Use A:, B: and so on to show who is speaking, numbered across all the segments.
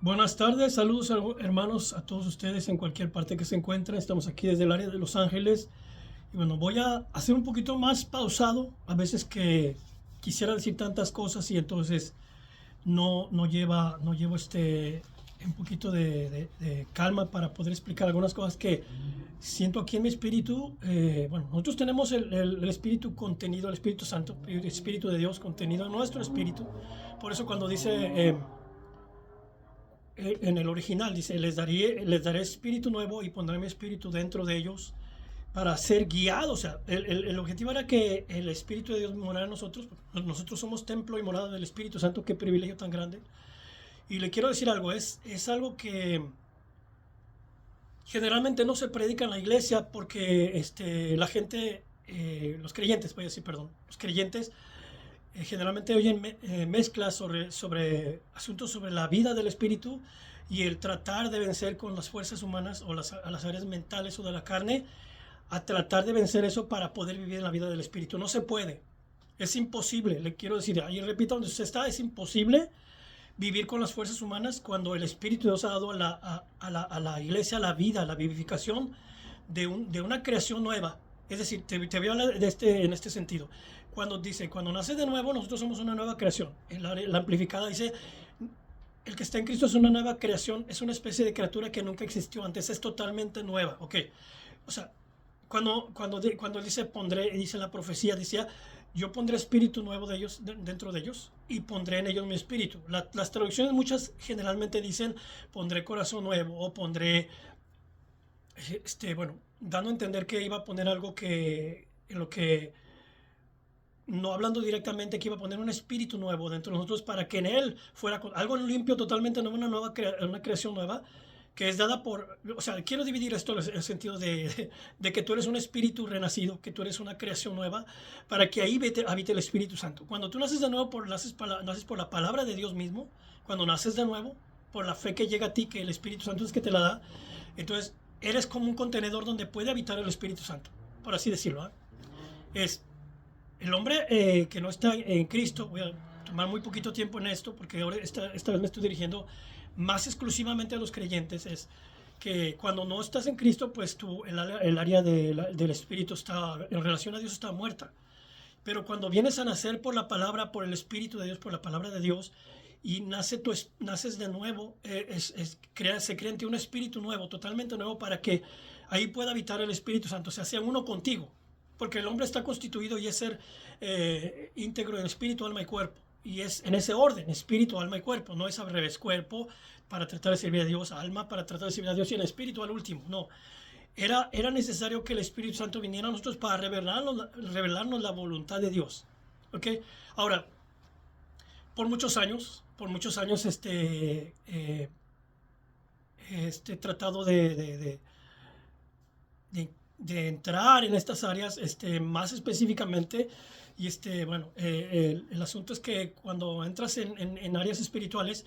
A: Buenas tardes, saludos hermanos a todos ustedes en cualquier parte que se encuentren. Estamos aquí desde el área de Los Ángeles. Y bueno, voy a hacer un poquito más pausado. A veces que quisiera decir tantas cosas y entonces no llevo un poquito de calma para poder explicar algunas cosas que siento aquí en mi espíritu. Bueno, nosotros tenemos el espíritu contenido, el Espíritu Santo, el Espíritu de Dios contenido en nuestro espíritu. Por eso cuando dice... en el original dice, les daré espíritu nuevo y pondré mi espíritu dentro de ellos para ser guiados. O sea, el objetivo era que el Espíritu de Dios morara en nosotros. Nosotros somos templo y morada del Espíritu Santo. Qué privilegio tan grande. Y le quiero decir algo, es algo que generalmente no se predica en la iglesia porque la gente, los creyentes, voy a decir, perdón, los creyentes generalmente oyen mezclas sobre asuntos sobre la vida del espíritu y el tratar de vencer con las fuerzas humanas o a las áreas mentales o de la carne, a tratar de vencer eso para poder vivir en la vida del espíritu. No se puede, es imposible, le quiero decir, ahí repito donde usted está, es imposible vivir con las fuerzas humanas cuando el Espíritu de Dios ha dado a la iglesia la vida, la vivificación de una creación nueva. Es decir, te voy a hablar en este sentido. Cuando naces de nuevo, nosotros somos una nueva creación. La amplificada dice, el que está en Cristo es una nueva creación, es una especie de criatura que nunca existió antes, es totalmente nueva. Ok, o sea, cuando dice pondré, dice la profecía, decía, yo pondré espíritu nuevo de ellos, dentro de ellos, y pondré en ellos mi espíritu. Las traducciones muchas generalmente dicen, pondré corazón nuevo, o pondré, bueno, dando a entender que iba a poner algo en lo que, no hablando directamente, que iba a poner un espíritu nuevo dentro de nosotros para que en él fuera algo limpio, totalmente nuevo, una creación nueva, que es dada por, o sea, quiero dividir esto en el sentido de que tú eres un espíritu renacido, que tú eres una creación nueva, para que ahí habite el Espíritu Santo. Cuando tú naces de nuevo, naces por la palabra de Dios mismo, cuando naces de nuevo, por la fe que llega a ti, que el Espíritu Santo es que te la da, entonces eres como un contenedor donde puede habitar el Espíritu Santo, por así decirlo. Es el hombre que no está en Cristo. Voy a tomar muy poquito tiempo en esto porque ahora esta vez me estoy dirigiendo más exclusivamente a los creyentes. Es que cuando no estás en Cristo, pues el área del Espíritu está, en relación a Dios, está muerta. Pero cuando vienes a nacer por la palabra, por el Espíritu de Dios, por la palabra de Dios, y naces de nuevo, se crea en ti un espíritu nuevo, totalmente nuevo, para que ahí pueda habitar el Espíritu Santo, o sea uno contigo. Porque el hombre está constituido y es ser íntegro en espíritu, alma y cuerpo. Y es en ese orden, espíritu, alma y cuerpo. No es al revés, cuerpo para tratar de servir a Dios, alma para tratar de servir a Dios y en espíritu al último. No, era necesario que el Espíritu Santo viniera a nosotros para revelarnos la voluntad de Dios. ¿Ok? Ahora, por muchos años, he tratado de entrar en estas áreas más específicamente. Y bueno, el asunto es que cuando entras en áreas espirituales,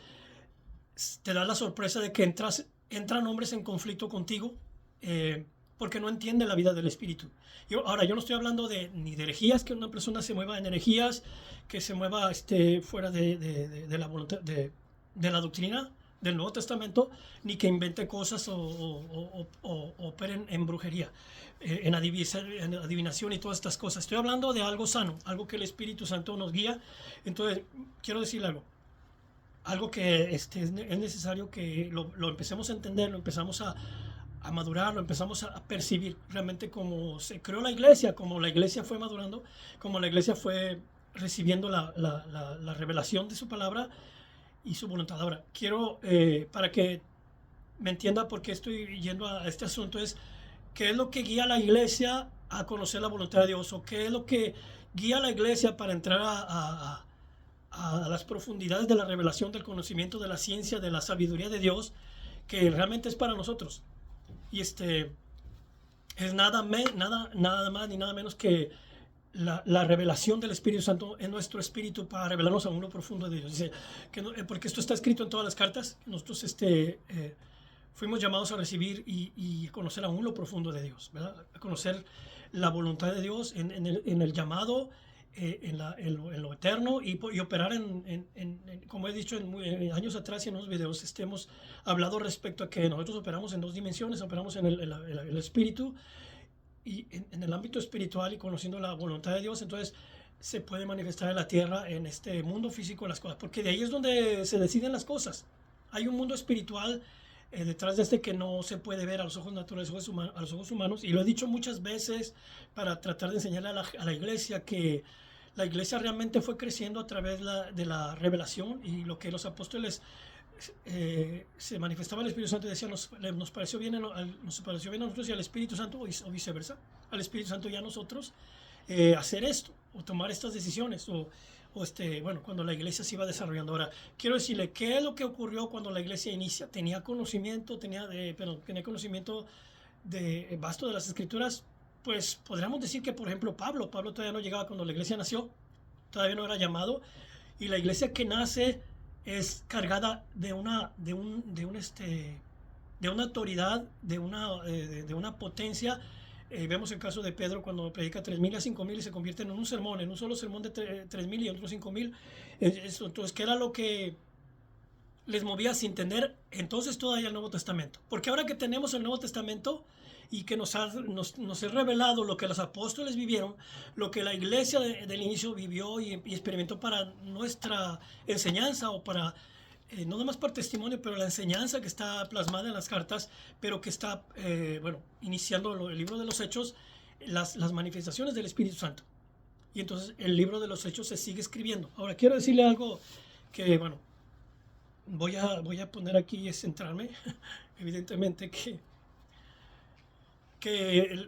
A: te da la sorpresa de que entran hombres en conflicto contigo eh, porque no entienden la vida del espíritu. Ahora, yo no estoy hablando ni de herejías, que una persona se mueva en herejías, que se mueva fuera de la voluntad, de la doctrina del Nuevo Testamento, ni que invente cosas o operen en brujería, en adivinación y todas estas cosas. Estoy hablando de algo sano, algo que el Espíritu Santo nos guía. Entonces, quiero decirle algo que es necesario que lo empecemos a entender, lo empezamos a madurar, lo empezamos a percibir realmente como se creó la iglesia, como la iglesia fue madurando, como la iglesia fue recibiendo la revelación de su palabra y su voluntad. Ahora, quiero, para que me entienda por qué estoy yendo a este asunto, es qué es lo que guía a la iglesia a conocer la voluntad de Dios, o qué es lo que guía a la iglesia para entrar a las profundidades de la revelación, del conocimiento, de la ciencia, de la sabiduría de Dios, que realmente es para nosotros. Y es nada más ni nada menos que la revelación del Espíritu Santo en nuestro espíritu para revelarnos a uno profundo de Dios. Dice, porque esto está escrito en todas las cartas, nosotros fuimos llamados a recibir y conocer aún lo profundo de Dios, ¿verdad? A conocer la voluntad de Dios en el llamado en lo eterno y operar como he dicho en años atrás y en unos videos, hemos hablado respecto a que nosotros operamos en dos dimensiones, operamos en el espíritu y en el ámbito espiritual y conociendo la voluntad de Dios, entonces se puede manifestar en la tierra, en este mundo físico, las cosas, porque de ahí es donde se deciden las cosas. Hay un mundo espiritual detrás de que no se puede ver a los ojos naturales, a los ojos humanos, y lo he dicho muchas veces para tratar de enseñarle a la iglesia que la iglesia realmente fue creciendo a través de la revelación y lo que los apóstoles se manifestaba el Espíritu Santo y decía, nos pareció bien nos pareció bien a nosotros y al Espíritu Santo, o viceversa, al Espíritu Santo y a nosotros, hacer esto, o tomar estas decisiones, bueno, cuando la iglesia se iba desarrollando. Ahora, quiero decirle, ¿qué es lo que ocurrió cuando la iglesia inicia? Tenía conocimiento, tenía conocimiento vasto de las Escrituras. Pues podríamos decir que, por ejemplo, Pablo todavía no llegaba cuando la iglesia nació, todavía no era llamado, y la iglesia que nace es cargada de una autoridad, de una potencia. Vemos el caso de Pedro cuando predica 3,000 a 5,000 y se convierte en un sermón, en un solo sermón de 3,000 y otros 5,000. Entonces, ¿qué era lo que les movía sin tener entonces todavía el Nuevo Testamento? Porque ahora que tenemos el Nuevo Testamento y que nos es revelado lo que los apóstoles vivieron, lo que la iglesia del inicio vivió y experimentó para nuestra enseñanza o para, no nomás por testimonio, pero la enseñanza que está plasmada en las cartas, pero que está, iniciando el libro de los Hechos, las manifestaciones del Espíritu Santo. Y entonces el libro de los Hechos se sigue escribiendo. Ahora, quiero decirle algo que, bueno, voy a poner aquí y centrarme, evidentemente que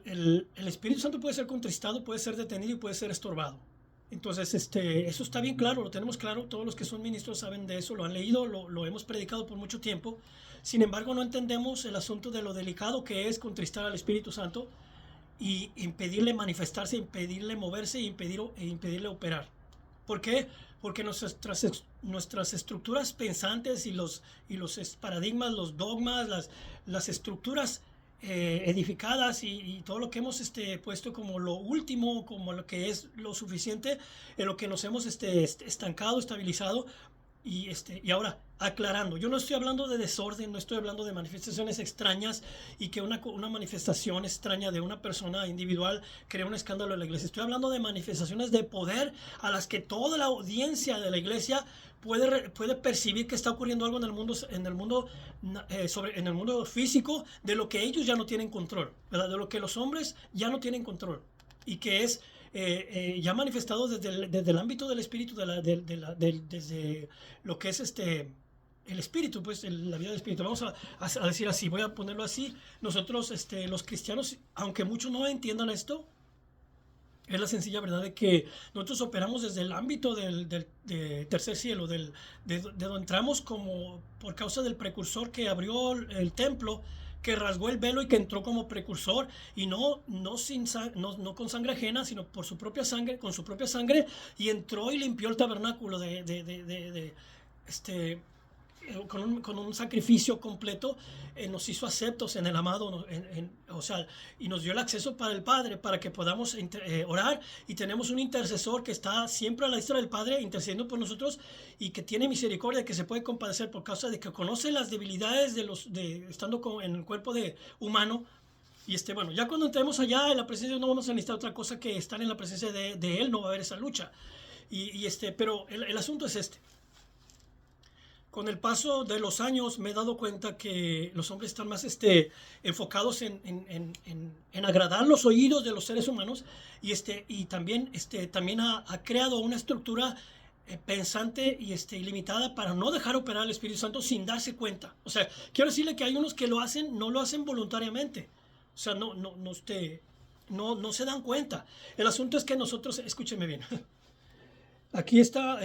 A: el Espíritu Santo puede ser contristado, puede ser detenido y puede ser estorbado. Entonces, eso está bien claro, lo tenemos claro, todos los que son ministros saben de eso, lo han leído, lo hemos predicado por mucho tiempo. Sin embargo, no entendemos el asunto de lo delicado que es contristar al Espíritu Santo y impedirle manifestarse, impedirle moverse e impedirle operar. ¿Por qué? Porque nuestras estructuras pensantes y los paradigmas, los dogmas, las estructuras edificadas y todo lo que hemos puesto como lo último, como lo que es lo suficiente, en lo que nos hemos estancado, estabilizado. Y ahora, aclarando, yo no estoy hablando de desorden, no estoy hablando de manifestaciones extrañas y que una manifestación extraña de una persona individual crea un escándalo en la iglesia. Estoy hablando de manifestaciones de poder a las que toda la audiencia de la iglesia puede percibir que está ocurriendo algo en el mundo físico, de lo que ellos ya no tienen control, ¿verdad? De lo que los hombres ya no tienen control y que es ya manifestado desde el ámbito del espíritu, desde lo que es el espíritu, pues la vida del espíritu. Vamos a decir así, voy a ponerlo así. Nosotros, los cristianos, aunque muchos no entiendan esto, es la sencilla verdad de que nosotros operamos desde el ámbito del tercer cielo, de donde entramos como por causa del precursor que abrió el templo, que rasgó el velo y que entró como precursor, y no con sangre ajena, sino por su propia sangre, con su propia sangre, y entró y limpió el tabernáculo con un sacrificio completo, nos hizo aceptos en el amado, o sea, y nos dio el acceso para el Padre, para que podamos orar, y tenemos un intercesor que está siempre a la diestra del Padre, intercediendo por nosotros, y que tiene misericordia, que se puede compadecer por causa de que conoce las debilidades estando en el cuerpo humano. Y bueno, ya cuando entremos allá en la presencia de Dios, no vamos a necesitar otra cosa que estar en la presencia de Él, no va a haber esa lucha. Pero el asunto es Con el paso de los años me he dado cuenta que los hombres están más enfocados en agradar los oídos de los seres humanos, y también ha creado una estructura pensante y ilimitada para no dejar operar al Espíritu Santo sin darse cuenta. O sea, quiero decirle que hay unos que no lo hacen voluntariamente. O sea, no se dan cuenta. El asunto es que nosotros, escúcheme bien, aquí está,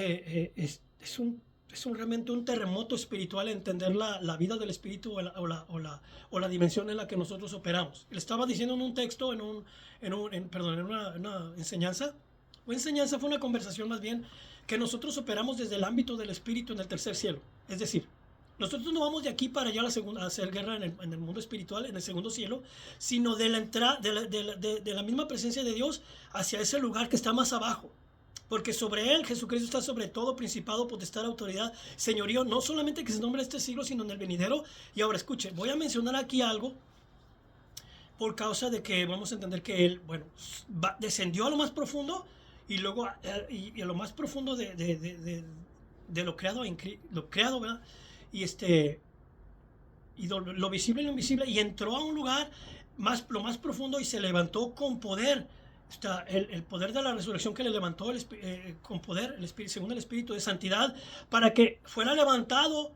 A: realmente un terremoto espiritual entender la vida del espíritu o la dimensión en la que nosotros operamos. Le estaba diciendo en un texto, en una enseñanza, fue una conversación más bien, que nosotros operamos desde el ámbito del espíritu en el tercer cielo. Es decir, nosotros no vamos de aquí para allá a hacer guerra en el mundo espiritual, en el segundo cielo, sino de la misma presencia de Dios hacia ese lugar que está más abajo. Porque sobre él, Jesucristo, está sobre todo principado, potestad, autoridad, señorío, no solamente que se nombra en este siglo, sino en el venidero. Y ahora escuche, voy a mencionar aquí algo por causa de que vamos a entender que él, bueno, descendió a lo más profundo y luego y a lo más profundo de lo creado, lo creado, ¿verdad? Y y lo visible y lo invisible, y entró a un lugar lo más profundo y se levantó con poder. Está el poder de la resurrección que le levantó con poder, según el Espíritu de Santidad, para que fuera levantado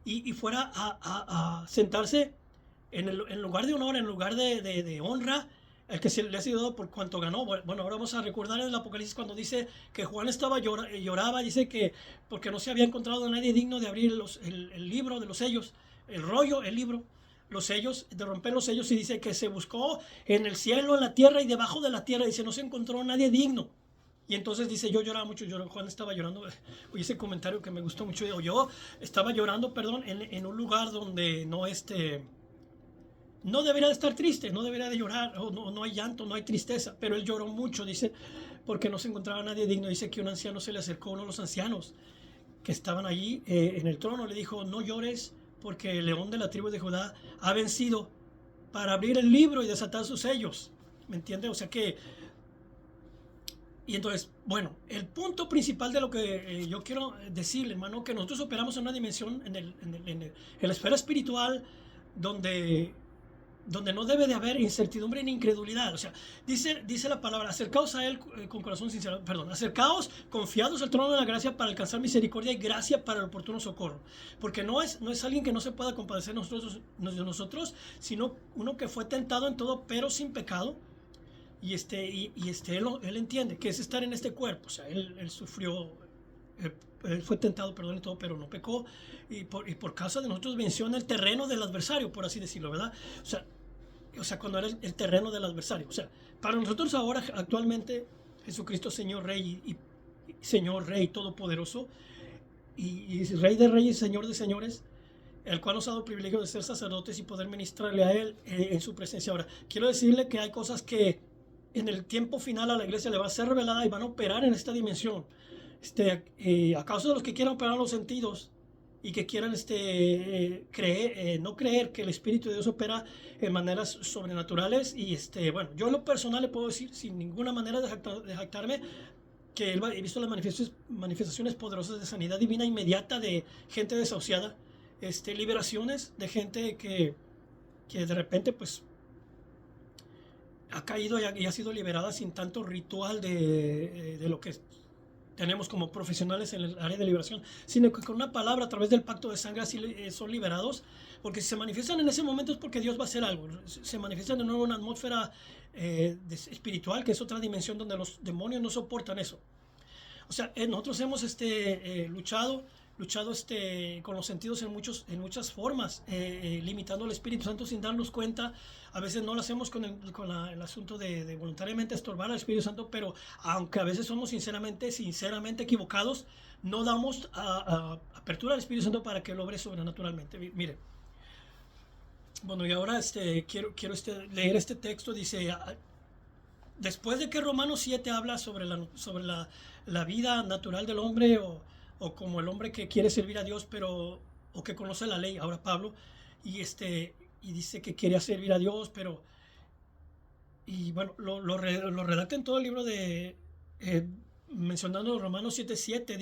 A: y fuera a sentarse en lugar de honor, en lugar de honra, el que se le ha sido dado por cuanto ganó. Bueno, ahora vamos a recordar en el Apocalipsis cuando dice que Juan lloraba, dice que porque no se había encontrado a nadie digno de abrir el libro de los sellos, el rollo, el libro, los sellos, de romper los sellos, y dice que se buscó en el cielo, en la tierra y debajo de la tierra, dice, no se encontró nadie digno. Y entonces dice, yo lloraba mucho, Juan estaba llorando. Oye, ese comentario que me gustó mucho, yo estaba llorando, perdón, en un lugar donde no debería de estar triste, no debería de llorar, no hay llanto, no hay tristeza, pero él lloró mucho, dice, porque no se encontraba nadie digno. Dice que un anciano se le acercó, uno de los ancianos que estaban allí en el trono, le dijo, no llores, porque el león de la tribu de Judá ha vencido para abrir el libro y desatar sus sellos. ¿Me entiende? O sea que, y entonces, bueno, el punto principal de lo que yo quiero decirle, hermano, que nosotros operamos en una dimensión, en la esfera espiritual, donde no debe de haber incertidumbre ni incredulidad. O sea, dice la palabra, acercaos a él con corazón sincero, perdón, acercaos confiados al trono de la gracia para alcanzar misericordia y gracia para el oportuno socorro. Porque no es alguien que no se pueda compadecer de nosotros, sino uno que fue tentado en todo, pero sin pecado. Y él entiende que es estar en este cuerpo. O sea, él sufrió, él fue tentado, perdón, en todo, pero no pecó. Y por causa de nosotros venció en el terreno del adversario, por así decirlo, ¿verdad? O sea, cuando era el terreno del adversario. O sea, para nosotros ahora, actualmente, Jesucristo, Señor Rey y Señor Rey Todopoderoso, y Rey de Reyes, Señor de Señores, el cual nos ha dado el privilegio de ser sacerdotes y poder ministrarle a Él en su presencia. Ahora, quiero decirle que hay cosas que en el tiempo final a la iglesia le va a ser revelada y van a operar en esta dimensión. A causa de los que quieran operar los sentidos y que quieran no creer que el Espíritu de Dios opera en maneras sobrenaturales. Y bueno, yo en lo personal le puedo decir, sin ninguna manera de jactarme, que he visto las manifestaciones poderosas de sanidad divina inmediata de gente desahuciada, liberaciones de gente que de repente pues ha caído y ha sido liberada sin tanto ritual de lo que tenemos como profesionales en el área de liberación, sino que con una palabra a través del pacto de sangre así son liberados, porque si se manifiestan en ese momento es porque Dios va a hacer algo. Se manifiestan de nuevo en una atmósfera espiritual, que es otra dimensión donde los demonios no soportan eso. O sea, nosotros hemos luchado con los sentidos en muchas formas, limitando al Espíritu Santo sin darnos cuenta. A veces no lo hacemos con el asunto de voluntariamente estorbar al Espíritu Santo, pero aunque a veces somos sinceramente equivocados, no damos apertura al Espíritu Santo para que lo obre sobrenaturalmente. Mire, bueno, y ahora quiero leer este texto. Dice, después de que Romanos 7 habla sobre la vida natural del hombre, o como el hombre que quiere servir a Dios, o que conoce la ley, ahora Pablo, y dice que quiere servir a Dios, y bueno, lo redacta en todo el libro mencionando Romanos 7:7,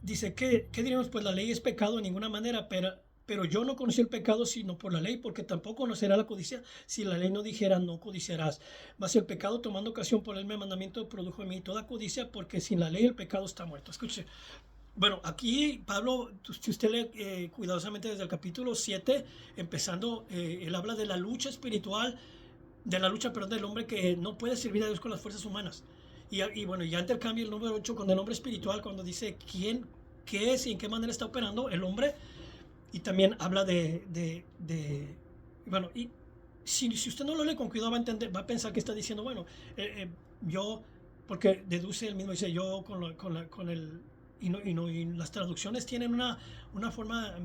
A: dice ¿qué diríamos? Pues la ley es pecado en ninguna manera, pero yo no conocí el pecado sino por la ley, porque tampoco conocerá la codicia si la ley no dijera no codiciarás. Mas el pecado, tomando ocasión por él, mi mandamiento, produjo en mí toda codicia, porque sin la ley el pecado está muerto. Escuche. Bueno, aquí Pablo, si usted lee cuidadosamente desde el capítulo 7, empezando, él habla de la lucha espiritual, perdón, del hombre que no puede servir a Dios con las fuerzas humanas. Y bueno, ya intercambia el número 8 con el hombre espiritual, cuando dice qué es y en qué manera está operando el hombre. Y también habla bueno, y si usted no lo lee con cuidado, va a pensar que está diciendo, bueno, yo, porque deduce él mismo, dice yo con el, y las traducciones tienen una forma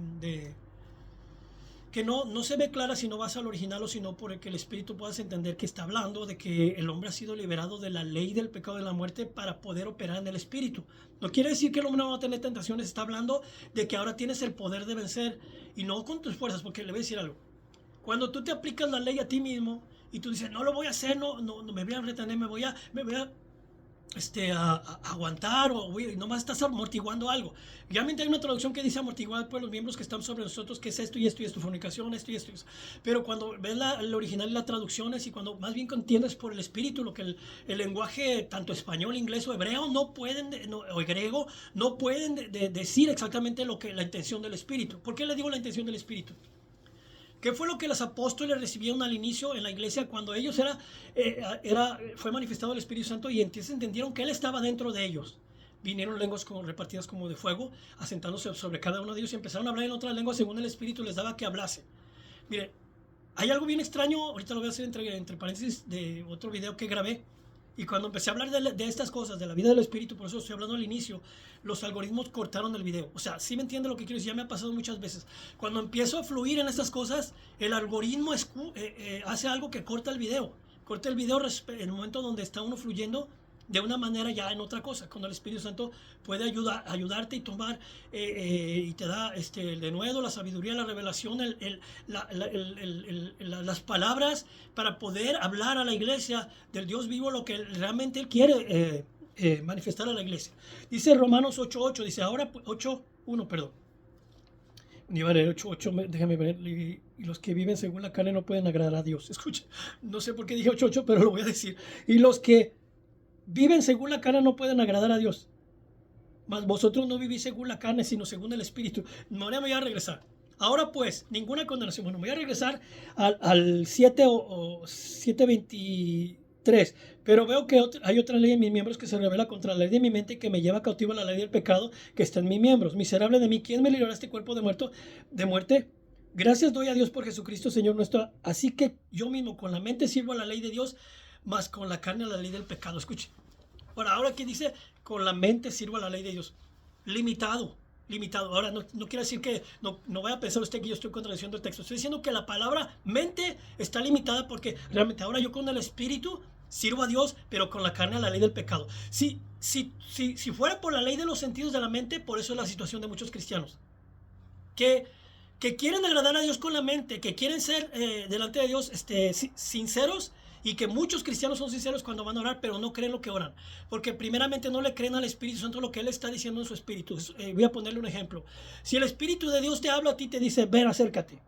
A: que no se ve clara si no vas al original o si no por el que el Espíritu puedas entender que está hablando de que el hombre ha sido liberado de la ley del pecado y de la muerte para poder operar en el Espíritu. No quiere decir que el hombre no va a tener tentaciones, está hablando de que ahora tienes el poder de vencer y no con tus fuerzas, porque le voy a decir algo. Cuando tú te aplicas la ley a ti mismo y tú dices, no lo voy a hacer, no me voy a retener, me voy a aguantar y nomás estás amortiguando algo. Realmente hay una traducción que dice amortiguar por los miembros que están sobre nosotros, que es esto y esto y esto, fornicación, esto y esto. Pero cuando ves el original y las traducciones y cuando más bien entiendes por el espíritu lo que el lenguaje, tanto español, inglés o hebreo, o griego, no pueden decir exactamente lo que la intención del espíritu. ¿Por qué le digo la intención del espíritu? ¿Qué fue lo que los apóstoles recibieron al inicio en la iglesia cuando ellos fue manifestado el Espíritu Santo y entonces entendieron que Él estaba dentro de ellos? Vinieron lenguas repartidas como de fuego, asentándose sobre cada uno de ellos y empezaron a hablar en otras lenguas según el Espíritu les daba que hablase. Mire, hay algo bien extraño, ahorita lo voy a hacer entre paréntesis de otro video que grabé. Y cuando empecé a hablar de estas cosas, de la vida del espíritu, por eso estoy hablando al inicio, los algoritmos cortaron el video. O sea, sí me entiende lo que quiero decir, ya me ha pasado muchas veces. Cuando empiezo a fluir en estas cosas, el algoritmo hace algo que corta el video. Corta el video en el momento donde está uno fluyendo de una manera ya en otra cosa, cuando el Espíritu Santo puede ayudarte y tomar y te da de nuevo la sabiduría, la revelación, las palabras para poder hablar a la iglesia del Dios vivo lo que realmente Él quiere manifestar a la iglesia. Dice Romanos 8:8, dice ahora 8:1, perdón. Iba a leer 8:8, déjame ver. Y los que viven según la carne no pueden agradar a Dios. Escucha, no sé por qué dije 8:8, pero lo voy a decir. Y los que viven según la carne no pueden agradar a Dios. Mas vosotros no vivís según la carne, sino según el Espíritu. Ahora me voy a regresar. Ahora pues, ninguna condenación. Bueno, me voy a regresar al 7 o 7:23. Pero veo que hay otra ley en mis miembros que se revela contra la ley de mi mente, que me lleva cautivo a la ley del pecado que está en mis miembros. Miserable de mí, ¿quién me librará de este cuerpo de muerte? Gracias doy a Dios por Jesucristo, Señor nuestro. Así que yo mismo con la mente sirvo a la ley de Dios, más con la carne a la ley del pecado. Escuche. Ahora aquí dice, con la mente sirvo a la ley de Dios. Limitado. Ahora no quiere decir que no vaya a pensar usted que yo estoy contradiciendo el texto. Estoy diciendo que la palabra mente está limitada porque realmente ahora yo con el Espíritu sirvo a Dios, pero con la carne a la ley del pecado. Si fuera por la ley de los sentidos de la mente, por eso es la situación de muchos cristianos. Que quieren agradar a Dios con la mente, que quieren ser delante de Dios sinceros, y que muchos cristianos son sinceros cuando van a orar, pero no creen lo que oran, porque primeramente no le creen al Espíritu Santo lo que Él está diciendo en su Espíritu. Voy a ponerle un ejemplo. Si el Espíritu de Dios te habla a ti, te dice, ven, acércate.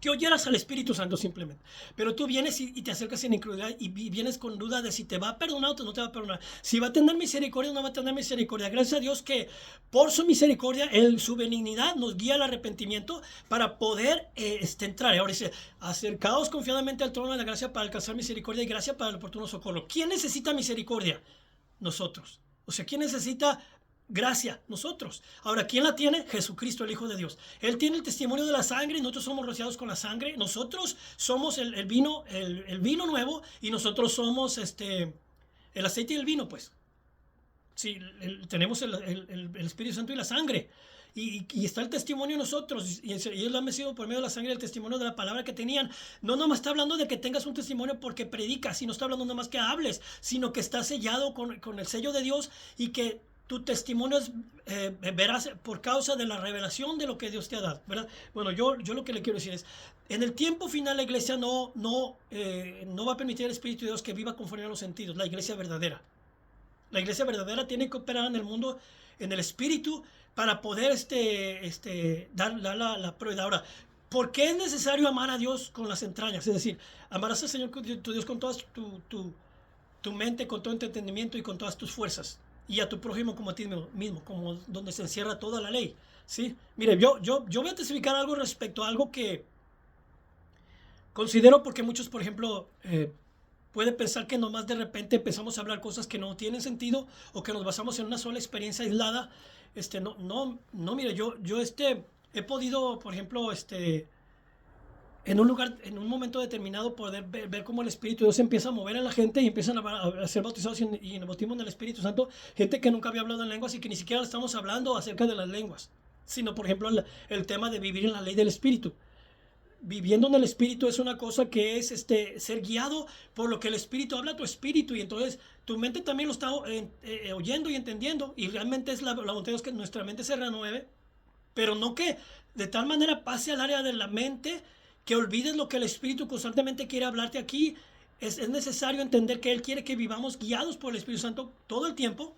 A: Que oyeras al Espíritu Santo simplemente. Pero tú vienes y te acercas en incredulidad y vienes con duda de si te va a perdonar o no te va a perdonar. Si va a tener misericordia o no va a tener misericordia. Gracias a Dios que por su misericordia, su benignidad nos guía al arrepentimiento para poder entrar. Ahora dice, acercaos confiadamente al trono de la gracia para alcanzar misericordia y gracia para el oportuno socorro. ¿Quién necesita misericordia? Nosotros. O sea, ¿quién necesita gracia? Nosotros. Ahora, ¿quién la tiene? Jesucristo, el Hijo de Dios. Él tiene el testimonio de la sangre y nosotros somos rociados con la sangre. Nosotros somos el vino nuevo y nosotros somos el aceite y el vino, pues. Sí, tenemos el Espíritu Santo y la sangre. Y está el testimonio en nosotros. Y ellos lo han vencido por medio de la sangre, el testimonio de la palabra que tenían. No nomás está hablando de que tengas un testimonio porque predicas, sino está hablando nomás que hables, sino que está sellado con el sello de Dios y que tu testimonio verás por causa de la revelación de lo que Dios te ha dado, ¿verdad? Bueno, yo lo que le quiero decir es, en el tiempo final la iglesia no va a permitir al Espíritu de Dios que viva conforme a los sentidos, la iglesia verdadera. La iglesia verdadera tiene que operar en el mundo, en el Espíritu, para poder dar la prueba. Ahora, ¿por qué es necesario amar a Dios con las entrañas? Es decir, amarás al Señor tu Dios con toda tu mente, con todo tu entendimiento y con todas tus fuerzas. Y a tu prójimo como a ti mismo, como donde se encierra toda la ley, ¿sí? Mire, yo voy a testificar algo respecto a algo que considero, porque muchos, por ejemplo, pueden pensar que nomás de repente empezamos a hablar cosas que no tienen sentido o que nos basamos en una sola experiencia aislada. Mire, yo he podido, por ejemplo, en un lugar, en un momento determinado, poder ver cómo el Espíritu de Dios empieza a mover a la gente y empiezan a ser bautizados y en el bautismo del Espíritu Santo, gente que nunca había hablado en lenguas y que ni siquiera estamos hablando acerca de las lenguas, sino por ejemplo el tema de vivir en la ley del Espíritu. viviendo en el Espíritu es una cosa que es ser guiado por lo que el Espíritu habla a tu espíritu, y entonces tu mente también lo está oyendo y entendiendo, y realmente es la voluntad de Dios que nuestra mente se renueve, pero no que de tal manera pase al área de la mente que olvides lo que el Espíritu constantemente quiere hablarte aquí. Es necesario entender que Él quiere que vivamos guiados por el Espíritu Santo todo el tiempo.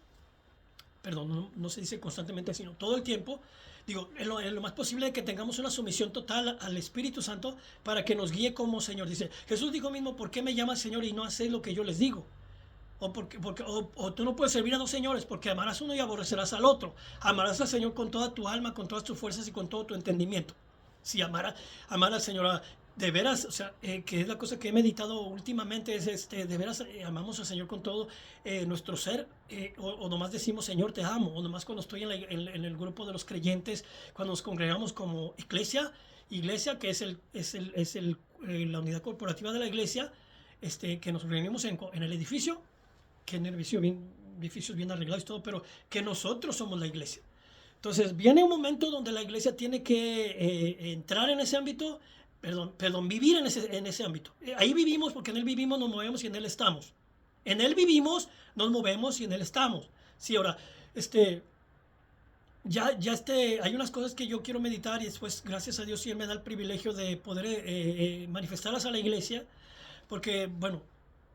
A: Perdón, no se dice constantemente, sino todo el tiempo. Digo, en lo más posible que tengamos una sumisión total al Espíritu Santo para que nos guíe como Señor. Dice, Jesús dijo mismo, ¿por qué me llamas Señor y no hacéis lo que yo les digo? O tú no puedes servir a dos señores, porque amarás uno y aborrecerás al otro. Amarás al Señor con toda tu alma, con todas tus fuerzas y con todo tu entendimiento. Si amar al Señor de veras, o sea, que es la cosa que he meditado últimamente, es de veras amamos al Señor con todo nuestro ser, o nomás decimos Señor te amo, o nomás cuando estoy en el grupo de los creyentes, cuando nos congregamos como iglesia que es la unidad corporativa de la iglesia, que nos reunimos en el edificio, que en el edificios bien arreglados y todo, pero que nosotros somos la iglesia. Entonces viene un momento donde la iglesia tiene que entrar en ese ámbito, vivir en ese ámbito. Ahí vivimos porque en Él vivimos, nos movemos y en Él estamos. En Él vivimos, nos movemos y en Él estamos. Sí, ahora, hay unas cosas que yo quiero meditar, y después, gracias a Dios, sí Él me da el privilegio de poder manifestarlas a la iglesia, porque, bueno,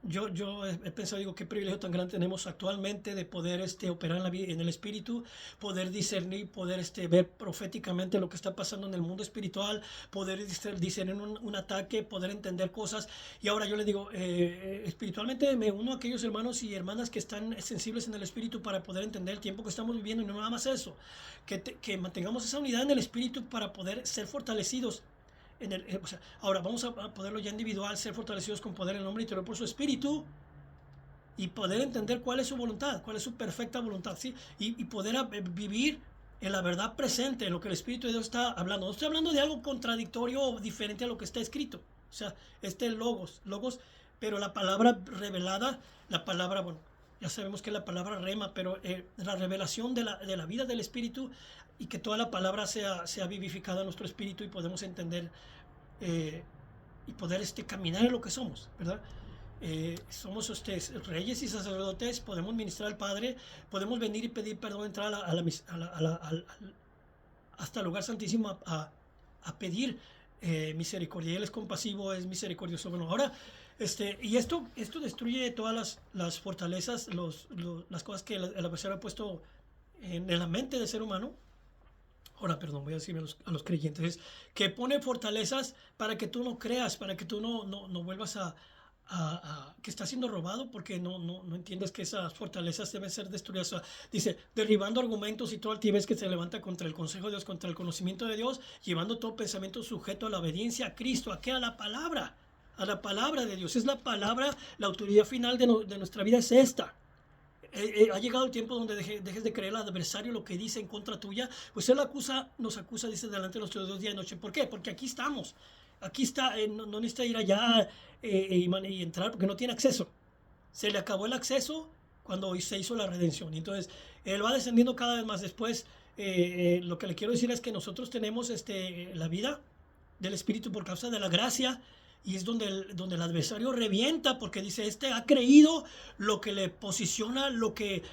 A: yo he pensado, digo, qué privilegio tan grande tenemos actualmente de poder operar en el espíritu, poder discernir, poder ver proféticamente lo que está pasando en el mundo espiritual, poder discernir un ataque, poder entender cosas. Y ahora yo le digo, espiritualmente me uno a aquellos hermanos y hermanas que están sensibles en el espíritu para poder entender el tiempo que estamos viviendo, y no nada más eso, que mantengamos esa unidad en el espíritu para poder ser fortalecidos. O sea, ahora vamos a poderlo ya individual, ser fortalecidos con poder en el hombre interior por su espíritu, y poder entender cuál es su voluntad, cuál es su perfecta voluntad, ¿sí? Y poder vivir en la verdad presente, en lo que el Espíritu de Dios está hablando. No estoy hablando de algo contradictorio o diferente a lo que está escrito. O sea, logos, pero la palabra revelada, la palabra, bueno, ya sabemos que es la palabra rema, pero la revelación de la vida del Espíritu, y que toda la palabra sea vivificada en nuestro espíritu, y podemos entender y poder caminar en lo que somos, ¿verdad? Somos reyes y sacerdotes, podemos ministrar al Padre, podemos venir y pedir perdón, entrar hasta el lugar santísimo a pedir misericordia. Él es compasivo, es misericordioso. Bueno, ahora, y esto destruye todas las fortalezas, las cosas que el adversario ha puesto en la mente del ser humano. Ahora, perdón, voy a decir a los creyentes, que pone fortalezas para que tú no creas, para que tú no vuelvas que está siendo robado, porque no entiendes que esas fortalezas deben ser destruidas. O sea, dice, derribando argumentos y toda altivez que se levanta contra el consejo de Dios, contra el conocimiento de Dios, llevando todo pensamiento sujeto a la obediencia a Cristo, a la palabra de Dios. Es la palabra, la autoridad final de nuestra vida es esta. Ha llegado el tiempo donde dejes de creer al adversario lo que dice en contra tuya. Pues él nos acusa, dice, delante de nuestros Dios día y noche. ¿Por qué? Porque aquí estamos. Aquí está, no necesita ir allá y entrar, porque no tiene acceso. Se le acabó el acceso cuando se hizo la redención. Y entonces él va descendiendo cada vez más. Después, lo que le quiero decir es que nosotros tenemos la vida del Espíritu por causa de la gracia. Y es donde el adversario revienta, porque dice, ha creído lo que le posiciona, lo que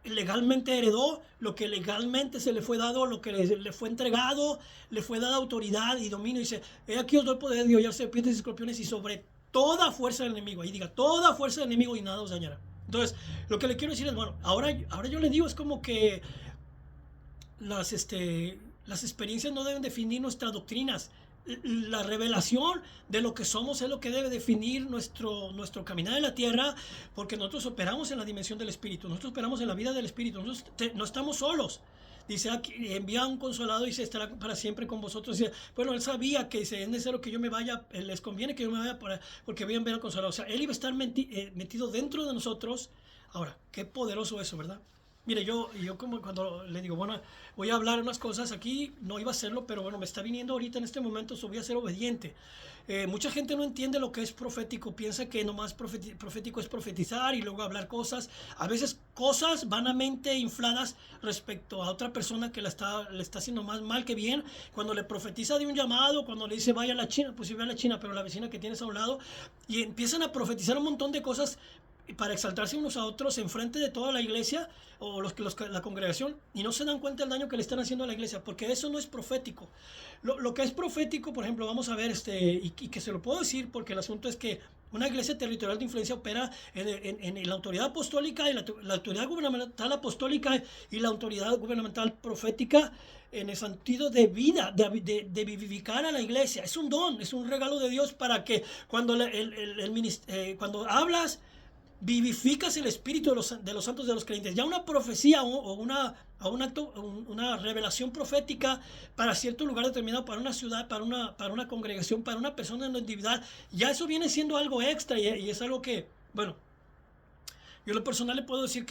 A: legalmente heredó, lo que legalmente se le fue dado, lo que le fue entregado, le fue dada autoridad y dominio. Y dice, aquí os doy poder de hollar serpientes y escorpiones y sobre toda fuerza del enemigo. Ahí diga, toda fuerza del enemigo, y nada os dañará. Entonces, lo que le quiero decir es, bueno, ahora yo le digo, es como que las experiencias no deben definir nuestras doctrinas. La revelación de lo que somos es lo que debe definir nuestro caminar en la tierra, porque nosotros operamos en la dimensión del Espíritu, nosotros operamos en la vida del Espíritu, nosotros no estamos solos. Dice, aquí, envía un consolador y se estará para siempre con vosotros. Dice, bueno, él sabía que es necesario que yo me vaya, les conviene que yo me vaya porque voy a enviar al consolador. O sea, él iba a estar metido dentro de nosotros. Ahora, qué poderoso eso, ¿verdad? Mire, yo como cuando le digo, bueno, voy a hablar unas cosas aquí, no iba a hacerlo, pero bueno, me está viniendo ahorita en este momento, so voy a ser obediente. Mucha gente no entiende lo que es profético, piensa que nomás profético es profetizar y luego hablar cosas, a veces cosas vanamente infladas respecto a otra persona que le está haciendo más mal que bien. Cuando le profetiza de un llamado, cuando le dice vaya a la China, pues si ve a la China, pero la vecina que tienes a un lado, y empiezan a profetizar un montón de cosas para exaltarse unos a otros en frente de toda la iglesia o la congregación, y no se dan cuenta del daño que le están haciendo a la iglesia, porque eso no es profético. Lo que es profético, por ejemplo, vamos a ver, y que se lo puedo decir porque el asunto es que una iglesia territorial de influencia opera en la autoridad apostólica y la autoridad gubernamental apostólica y la autoridad gubernamental profética, en el sentido de vida, de vivificar a la iglesia. Es un don, es un regalo de Dios para que cuando, cuando hablas, vivificas el espíritu de los santos, de los creyentes. Ya una profecía o un acto, una revelación profética para cierto lugar determinado, para una ciudad, para una congregación, para una persona en lo individual, ya eso viene siendo algo extra, y es algo que, bueno, yo en lo personal le puedo decir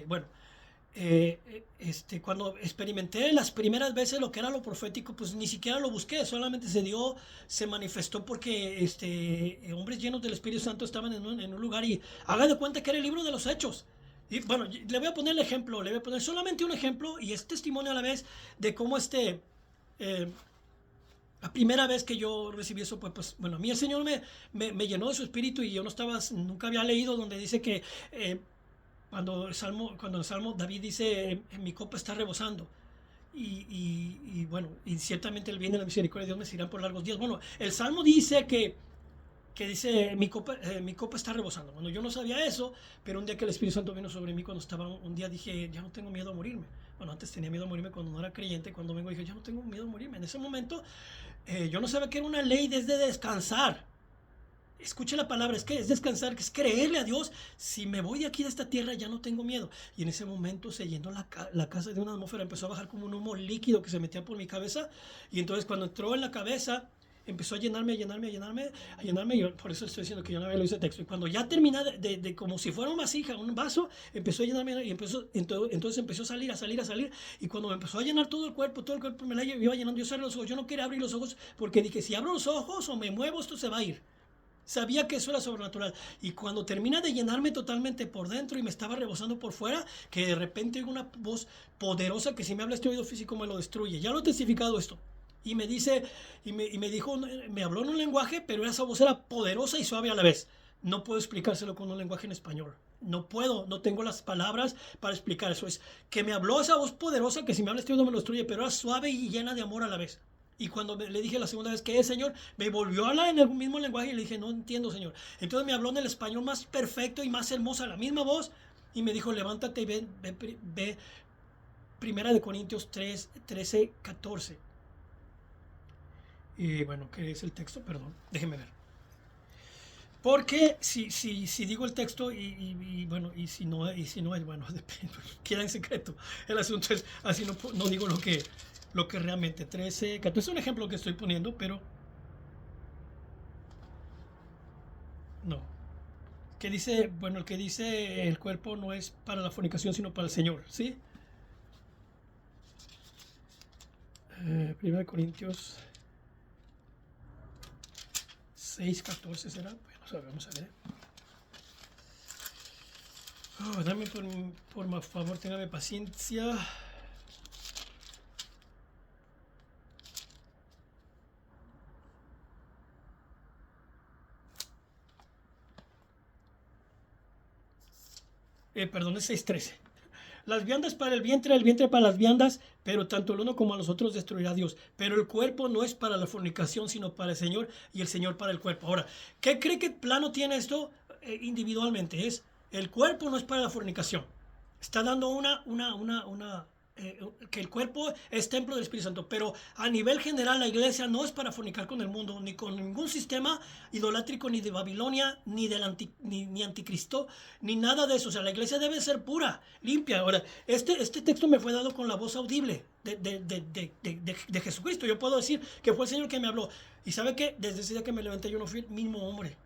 A: bueno, cuando experimenté las primeras veces lo que era lo profético, pues ni siquiera lo busqué, solamente se dio, se manifestó porque hombres llenos del Espíritu Santo estaban en un lugar, y haga de cuenta que era el libro de los Hechos. Y bueno, le voy a poner el ejemplo, le voy a poner solamente un ejemplo y es testimonio a la vez de cómo eh, la primera vez que yo recibí eso, pues bueno, a mí el Señor me llenó de su espíritu, y yo nunca había leído donde dice que cuando el Salmo David dice, mi copa está rebosando. Bueno, y ciertamente el bien y la misericordia de Dios me seguirán por largos días. Bueno, el Salmo dice que dice, mi copa está rebosando. Bueno, yo no sabía eso, pero un día que el Espíritu Santo vino sobre mí, cuando estaba, un día dije, ya no tengo miedo a morirme. Bueno, antes tenía miedo a morirme cuando no era creyente. Cuando vengo dije, ya no tengo miedo a morirme. En ese momento, yo no sabía que era una ley desde descansar. Escuche la palabra, es que es descansar, que es creerle a Dios. Si me voy de aquí de esta tierra, ya no tengo miedo. Y en ese momento se llenó la casa de una atmósfera, empezó a bajar como un humo líquido que se metía por mi cabeza. Y entonces cuando entró en la cabeza, empezó a llenarme, a llenarme, a llenarme, a llenarme. Y por eso estoy diciendo que yo no había leído ese texto. Y cuando ya terminé de como si fuera una vasija, un vaso, empezó a llenarme, y entonces empezó a salir, a salir, a salir. Y cuando me empezó a llenar todo el cuerpo me la iba llenando. Yo cerré los ojos, yo no quería abrir los ojos porque dije, si abro los ojos o me muevo, esto se va a ir. Sabía que eso era sobrenatural. Y cuando termina de llenarme totalmente por dentro y me estaba rebosando por fuera, que de repente oigo una voz poderosa que si me habla este oído físico me lo destruye. Ya lo he testificado esto. Y me dice, me dijo, me habló en un lenguaje, pero esa voz era poderosa y suave a la vez. No puedo explicárselo con un lenguaje en español. No puedo, no tengo las palabras para explicar eso. Es que me habló esa voz poderosa que si me habla este oído me lo destruye, pero era suave y llena de amor a la vez. Y cuando le dije la segunda vez, ¿qué es, Señor? Me volvió a hablar en el mismo lenguaje y le dije, no entiendo, Señor. Entonces me habló en el español más perfecto y más hermosa, la misma voz, y me dijo, levántate y ve Primera de Corintios 3, 13, 14. Y bueno, ¿qué es el texto? Perdón, déjeme ver. Porque si digo el texto bueno, y si no es, bueno, queda en secreto. El asunto es, así no digo lo que realmente 13, 14 es un ejemplo que estoy poniendo, pero no. Que dice, bueno, el que dice el cuerpo no es para la fornicación, sino para el Señor, ¿sí? 1 Corintios 6, 14 será. Bueno, vamos a ver. Oh, dame por favor, téngame paciencia. Perdón, es 6:13. Las viandas para el vientre para las viandas, pero tanto el uno como a los otros destruirá Dios. Pero el cuerpo no es para la fornicación, sino para el Señor, y el Señor para el cuerpo. Ahora, ¿qué cree que plano tiene esto individualmente? El cuerpo no es para la fornicación. Está dando que el cuerpo es templo del Espíritu Santo, pero a nivel general la iglesia no es para fornicar con el mundo, ni con ningún sistema idolátrico, ni de Babilonia, ni anticristo, ni nada de eso. O sea, la iglesia debe ser pura, limpia. Ahora, este texto me fue dado con la voz audible de Jesucristo. Yo puedo decir que fue el Señor que me habló. Y sabe que desde ese día que me levanté yo no fui el mismo hombre.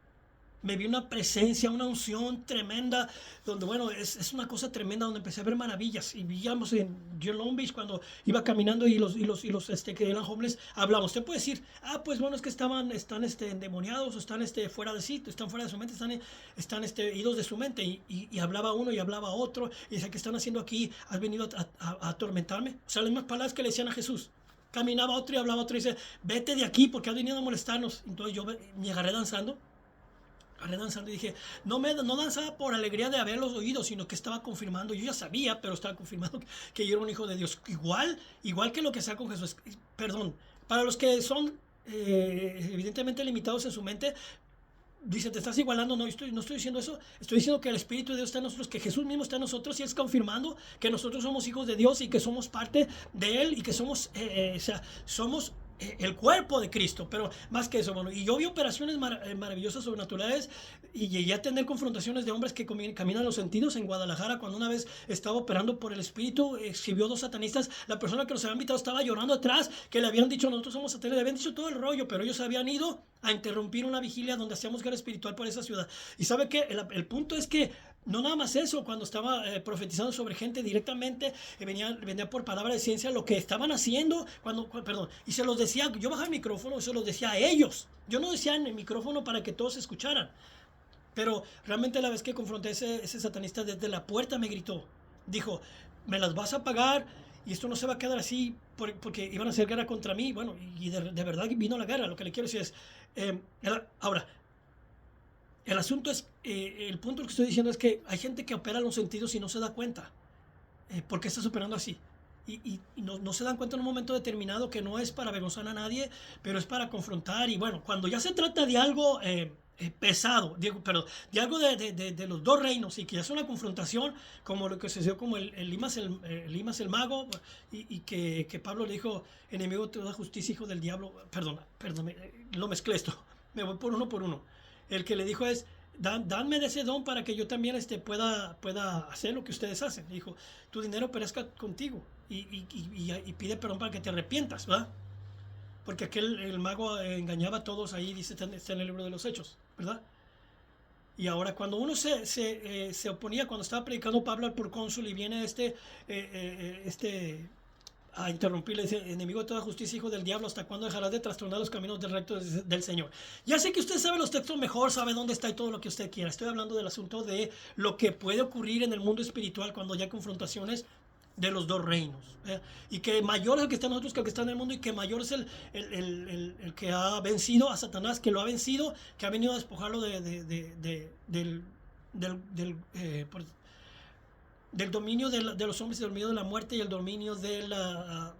A: Me vi una presencia, una unción tremenda, donde, bueno, es una cosa tremenda, donde empecé a ver maravillas. Y veíamos en Long Beach, cuando iba caminando y los que eran homeless, hablamos. Usted puede decir, pues bueno, es que están endemoniados, o están fuera de sí, están fuera de su mente, están idos de su mente. Y hablaba uno y hablaba otro, y decía, ¿qué están haciendo aquí? ¿Has venido a atormentarme? O sea, las mismas palabras que le decían a Jesús. Caminaba otro y hablaba otro y dice, vete de aquí porque has venido a molestarnos. Entonces yo me agarré danzando y dije, no danzaba por alegría de haberlos oído, sino que estaba confirmando, yo ya sabía, pero estaba confirmando que yo era un hijo de Dios. Igual que lo que sea con Jesús. Perdón, para los que son evidentemente limitados en su mente, dice, te estás igualando. No estoy diciendo eso. Estoy diciendo que el Espíritu de Dios está en nosotros, que Jesús mismo está en nosotros, y es confirmando que nosotros somos hijos de Dios y que somos parte de Él y que somos, somos el cuerpo de Cristo. Pero más que eso, bueno, y yo vi operaciones maravillosas, sobrenaturales, y llegué a tener confrontaciones de hombres que caminan los sentidos en Guadalajara. Cuando una vez estaba operando por el Espíritu, exhibió dos satanistas. La persona que los había invitado estaba llorando atrás, que le habían dicho, nosotros somos satanistas, le habían dicho todo el rollo, pero ellos habían ido a interrumpir una vigilia donde hacíamos guerra espiritual por esa ciudad. Y sabe que el punto es que no nada más eso, cuando estaba profetizando sobre gente directamente, venía por palabra de ciencia lo que estaban haciendo, perdón, y se los decía, yo bajaba el micrófono y se los decía a ellos. Yo no decía en el micrófono para que todos escucharan, pero realmente la vez que confronté a ese satanista, desde la puerta me gritó, dijo, me las vas a pagar y esto no se va a quedar así porque iban a hacer guerra contra mí. Bueno, y de verdad vino la guerra. Lo que le quiero decir es, ahora, el asunto es, el punto que estoy diciendo es que hay gente que opera los sentidos y no se da cuenta. ¿Por qué estás operando así? Y no se dan cuenta en un momento determinado que no es para avergonzar a nadie, pero es para confrontar. Y bueno, cuando ya se trata de algo pesado, de algo de los dos reinos, y que ya es una confrontación, como lo que sucedió como el Limas el mago, y que Pablo le dijo, enemigo de toda justicia, hijo del diablo. Perdón, lo mezclé esto, me voy por uno. El que le dijo es, danme de ese don para que yo también pueda hacer lo que ustedes hacen. Dijo, tu dinero perezca contigo, y pide perdón para que te arrepientas, ¿verdad? Porque el mago engañaba a todos, ahí dice, está en el libro de los Hechos, ¿verdad? Y ahora cuando uno se oponía, cuando estaba predicando Pablo al procónsul, y viene a interrumpirle, dice, enemigo de toda justicia, hijo del diablo, ¿hasta cuándo dejarás de trastornar los caminos del recto del Señor? Ya sé que usted sabe los textos mejor, sabe dónde está y todo lo que usted quiera. Estoy hablando del asunto de lo que puede ocurrir en el mundo espiritual cuando hay confrontaciones de los dos reinos. Y que mayor es el que está en nosotros que el que está en el mundo, y que mayor es el que ha vencido a Satanás, que lo ha vencido, que ha venido a despojarlo del dominio de los hombres, del dominio de la muerte y el dominio de la...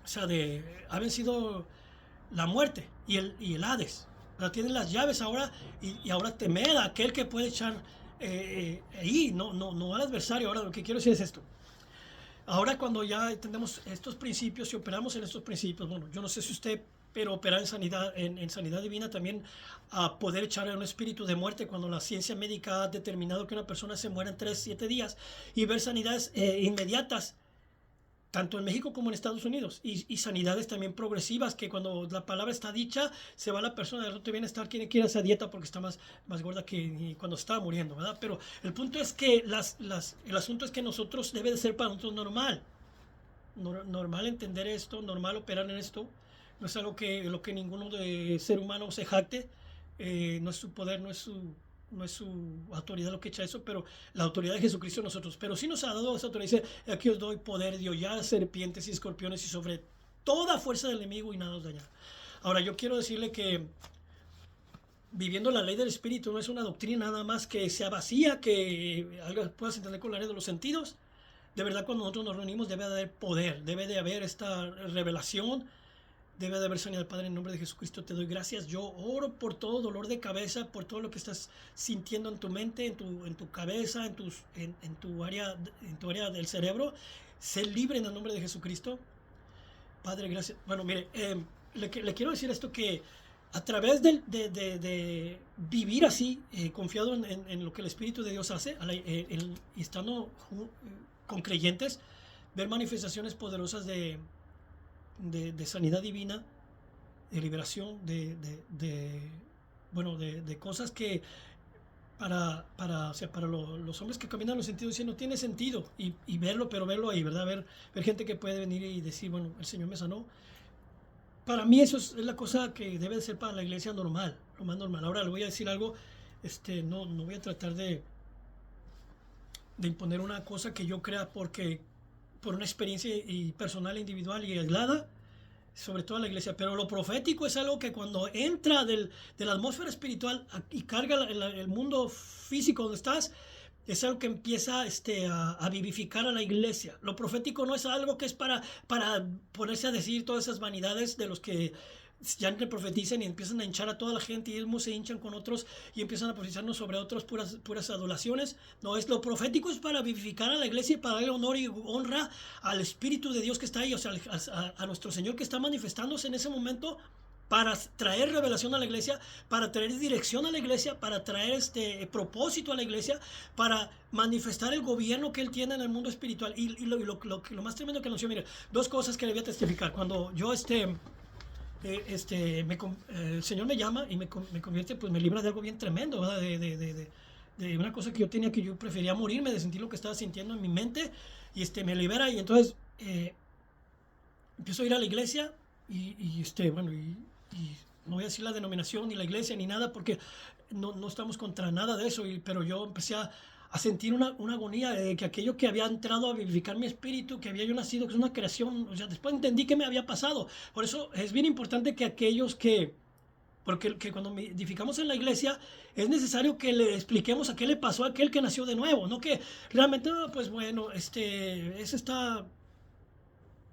A: O sea, ha vencido la muerte y el Hades. Ahora tienen las llaves ahora, y ahora temed a aquel que puede echar ahí, no al adversario. Ahora lo que quiero decir es esto. Ahora cuando ya entendemos estos principios y operamos en estos principios, bueno, yo no sé si usted, pero operar en sanidad divina también, a poder echar a un espíritu de muerte cuando la ciencia médica ha determinado que una persona se muera en 3-7 días, y ver sanidades inmediatas, tanto en México como en Estados Unidos, y sanidades también progresivas, que cuando la palabra está dicha, se va la persona de otro bienestar, quiere ir a esa dieta porque está más gorda que cuando estaba muriendo, ¿verdad? Pero el punto es que el asunto es que nosotros debe de ser para nosotros normal. Normal entender esto, normal operar en esto. No es algo lo que ninguno de ser humano se jacte. No es su poder, no es su autoridad lo que echa eso, pero la autoridad de Jesucristo en nosotros. Pero sí nos ha dado esa autoridad. Dice, aquí os doy poder de hollar serpientes y escorpiones y sobre toda fuerza del enemigo, y nada os dañará. Ahora, yo quiero decirle que viviendo la ley del Espíritu no es una doctrina nada más que sea vacía, que algo puedas entender con la ley de los sentidos. De verdad, cuando nosotros nos reunimos debe de haber poder, debe de haber esta revelación, debe de haber sanidad. Padre, en nombre de Jesucristo te doy gracias. Yo oro por todo dolor de cabeza, por todo lo que estás sintiendo en tu mente, en tu cabeza, en tu área del cerebro. Sé libre en el nombre de Jesucristo. Padre, gracias. Bueno, mire, le quiero decir esto, que a través de vivir así, confiado en lo que el Espíritu de Dios hace, y estando con creyentes, ver manifestaciones poderosas de sanidad divina, de liberación, bueno, de cosas que o sea, para los hombres que caminan en los sentidos, dicen, no tiene sentido. Y verlo, pero verlo ahí, ¿verdad? Ver gente que puede venir y decir, bueno, el Señor me sanó. Para mí eso es la cosa que debe de ser para la iglesia normal, lo más normal. Ahora le voy a decir algo, no voy a tratar de imponer una cosa que yo crea porque por una experiencia y personal, individual y aislada, sobre todo en la iglesia. Pero lo profético es algo que cuando entra de la atmósfera espiritual y carga el mundo físico donde estás, es algo que empieza a vivificar a la iglesia. Lo profético no es algo que es para ponerse a decir todas esas vanidades de los que ya le profetizan y empiezan a hinchar a toda la gente y ellos mismos se hinchan con otros y empiezan a posicionarnos sobre otros puras adulaciones. No, es lo profético es para vivificar a la iglesia y para darle honor y honra al Espíritu de Dios que está ahí, o sea, a nuestro Señor que está manifestándose en ese momento para traer revelación a la iglesia, para traer dirección a la iglesia, para traer propósito a la iglesia, para manifestar el gobierno que Él tiene en el mundo espiritual. Y lo más tremendo que anunció, mire, dos cosas que le voy a testificar. Cuando yo el Señor me llama y me convierte, pues me libra de algo bien tremendo, ¿verdad? De una cosa que yo tenía que yo prefería morirme, de sentir lo que estaba sintiendo en mi mente, y me libera, y entonces empiezo a ir a la iglesia, bueno, y no voy a decir la denominación, ni la iglesia, ni nada, porque no estamos contra nada de eso, pero yo empecé a sentir una agonía de que aquello que había entrado a vivificar mi espíritu, que había yo nacido, que es una creación, o sea, después entendí que me había pasado. Por eso es bien importante que porque cuando edificamos en la iglesia es necesario que le expliquemos a qué le pasó a aquel que nació de nuevo, no que realmente, pues bueno, eso está,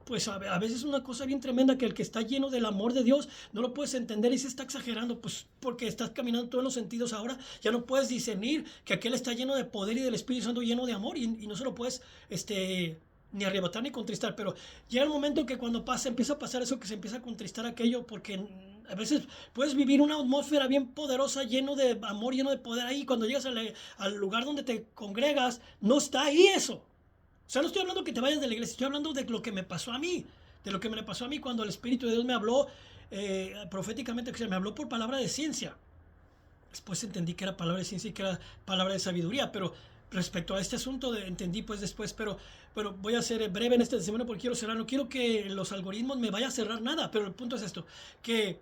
A: pues a veces es una cosa bien tremenda que el que está lleno del amor de Dios no lo puedes entender y se está exagerando, pues porque estás caminando todos los sentidos ahora, ya no puedes discernir que aquel está lleno de poder y del Espíritu Santo lleno de amor y no se lo puedes ni arrebatar ni contristar, pero llega el momento que cuando empieza a pasar eso, que se empieza a contristar aquello, porque a veces puedes vivir una atmósfera bien poderosa, lleno de amor, lleno de poder ahí, cuando llegas al lugar donde te congregas, no está ahí eso. O sea, no estoy hablando que te vayas de la iglesia, estoy hablando de lo que me pasó a mí, de lo que me pasó a mí cuando el Espíritu de Dios me habló proféticamente, que se me habló por palabra de ciencia. Después entendí que era palabra de ciencia y que era palabra de sabiduría, pero respecto a este asunto entendí pues después, pero bueno, voy a ser breve en esta semana porque quiero cerrar, no quiero que los algoritmos me vayan a cerrar nada, pero el punto es esto, que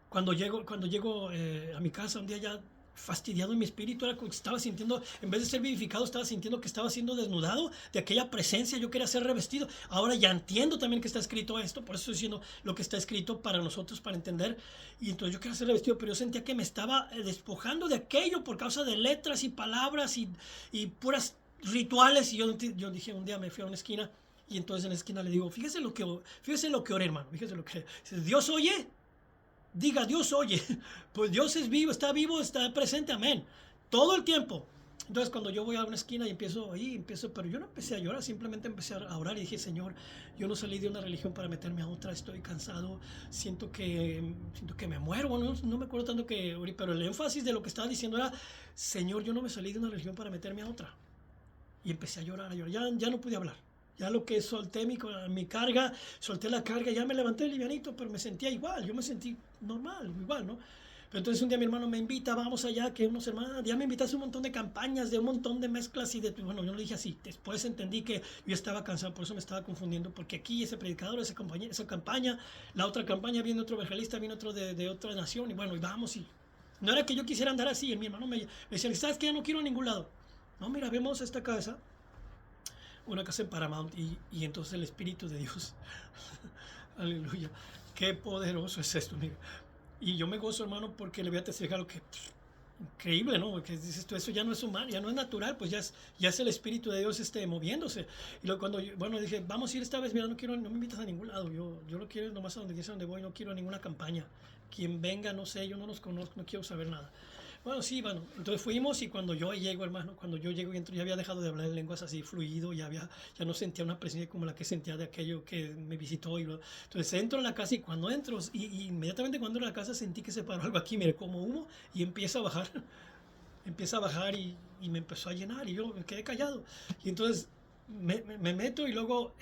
A: cuando llego a mi casa un día ya fastidiado en mi espíritu, era como que estaba sintiendo, en vez de ser vivificado, estaba sintiendo que estaba siendo desnudado de aquella presencia, yo quería ser revestido. Ahora ya entiendo también que está escrito esto, por eso estoy diciendo lo que está escrito para nosotros, para entender, y entonces yo quería ser revestido, pero yo sentía que me estaba despojando de aquello por causa de letras y palabras y puras rituales, y yo dije, un día me fui a una esquina, y entonces en la esquina le digo, fíjese lo que oré, hermano, fíjese lo que, Dios oye. Diga, Dios oye, pues Dios es vivo, está presente, amén, todo el tiempo. Entonces cuando yo voy a una esquina y empiezo, pero yo no empecé a llorar, simplemente empecé a orar y dije, Señor, yo no salí de una religión para meterme a otra, estoy cansado, siento que me muero, no me acuerdo tanto pero el énfasis de lo que estaba diciendo era, Señor, yo no me salí de una religión para meterme a otra. Y empecé a llorar, ya no pude hablar. Ya lo que solté mi carga, solté la carga, ya me levanté livianito, pero me sentía igual, yo me sentí normal, igual, ¿no? Pero entonces un día mi hermano me invita, vamos allá, que unos hermanos, ya me invitaste a un montón de campañas, de un montón de mezclas bueno, yo lo dije así, después entendí que yo estaba cansado, por eso me estaba confundiendo, porque aquí ese predicador, esa campaña, la otra campaña, viene otro evangelista, viene otro de otra nación, y bueno, y vamos, y no era que yo quisiera andar así, y mi hermano me decía, ¿sabes qué? Ya no quiero a ningún lado. No, mira, vemos esta casa, una casa en Paramount y entonces el Espíritu de Dios, aleluya, qué poderoso es esto, mira. Y yo me gozo, hermano, porque le voy a testificar lo que increíble, ¿no? Porque dices tú, eso ya no es humano, ya no es natural, pues ya es el Espíritu de Dios moviéndose. Y luego cuando bueno, dije, vamos a ir esta vez, mira, no me invitas a ningún lado, yo lo quiero nomás a donde voy, no quiero a ninguna campaña. Quien venga, no sé, yo no los conozco, no quiero saber nada. Bueno, sí, bueno, entonces fuimos y cuando yo llego, hermano, cuando yo llego y entro, ya había dejado de hablar en lenguas así fluido, ya no sentía una presencia como la que sentía de aquello que me visitó. Entonces entro en la casa y cuando entro, y inmediatamente cuando entro en la casa sentí que se paró algo aquí, mire, como humo, y empieza a bajar, empieza a bajar y me empezó a llenar y yo me quedé callado. Y entonces me meto y luego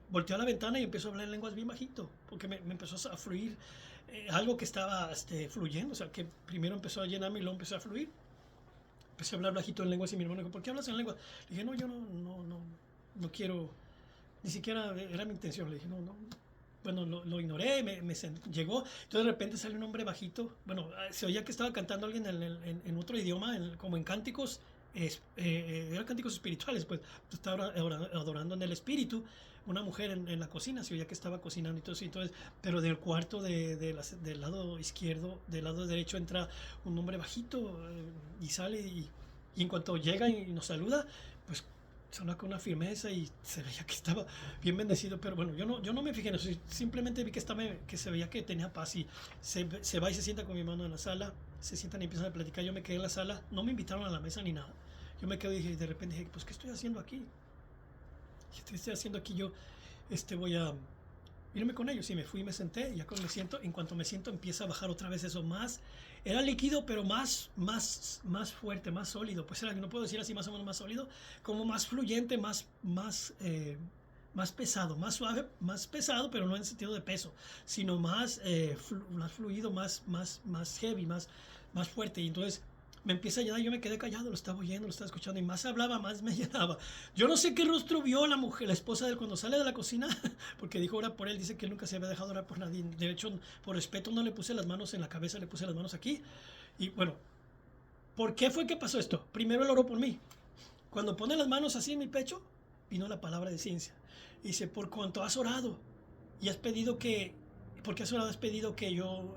A: volteé a la ventana y empezó a hablar en lenguas bien bajito, porque me empezó a fluir algo que estaba fluyendo, o sea, que primero empezó a llenarme y luego empezó a fluir. Empecé a hablar bajito en lenguas y mi hermano dijo, ¿por qué hablas en lenguas? Le dije, no, yo no quiero, ni siquiera era mi intención. Le dije, no. Bueno, lo ignoré, llegó. Entonces de repente salió un hombre bajito. Bueno, se oía que estaba cantando alguien en otro idioma, como en cánticos, eran cánticos espirituales, pues estaba adorando en el espíritu. Una mujer en la cocina, se oía que estaba cocinando y todo eso. Entonces, pero del cuarto del lado izquierdo, del lado derecho, entra un hombre bajito y sale y en cuanto llega y nos saluda, pues sonó con una firmeza y se veía que estaba bien bendecido, pero bueno, yo no me fijé en eso, simplemente vi que se veía que tenía paz y se va y se sienta con mi hermano en la sala, se sientan y empiezan a platicar. Yo me quedé en la sala, no me invitaron a la mesa ni nada, yo me quedé y dije, de repente dije, pues ¿qué estoy haciendo aquí? ¿Qué estoy haciendo aquí yo? Voy a irme con ellos y me fui y me senté y ya cuando me siento, en cuanto me siento empieza a bajar otra vez eso más, era líquido pero más fuerte, más sólido, pues era, no puedo decir así, más o menos más sólido, como más fluyente, más pesado, más suave, más pesado, pero no en sentido de peso, sino más fluido, más heavy, más fuerte. Y entonces me empieza a llenar, yo me quedé callado, lo estaba oyendo, lo estaba escuchando y más hablaba, más me llenaba. Yo no sé qué rostro vio la mujer, la esposa de él cuando sale de la cocina, porque dijo orar por él, dice que él nunca se había dejado orar por nadie. De hecho, por respeto no le puse las manos en la cabeza, le puse las manos aquí. Y bueno, ¿por qué fue que pasó esto? Primero él oró por mí. Cuando pone las manos así en mi pecho, vino la palabra de ciencia. Dice, por cuanto has orado y has pedido porque has orado, has pedido que yo,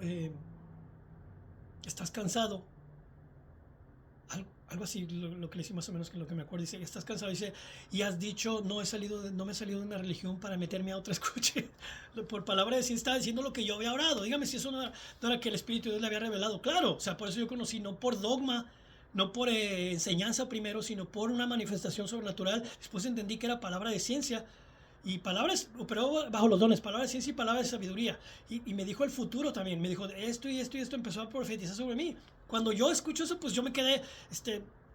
A: estás cansado, algo así, lo que le hice más o menos, que lo que me acuerdo, dice, estás cansado, dice, y has dicho, no me he salido de una religión para meterme a otra. Escuche, por palabra de ciencia estaba diciendo lo que yo había orado. Dígame si eso no era que el Espíritu de Dios le había revelado. Claro, o sea, por eso yo conocí, no por dogma, no por enseñanza primero, sino por una manifestación sobrenatural. Después entendí que era palabra de ciencia. Y palabras, pero bajo los dones, palabras de ciencia y palabras de sabiduría. Y me dijo el futuro también, me dijo esto y esto y esto, empezó a profetizar sobre mí. Cuando yo escucho eso, pues yo me quedé,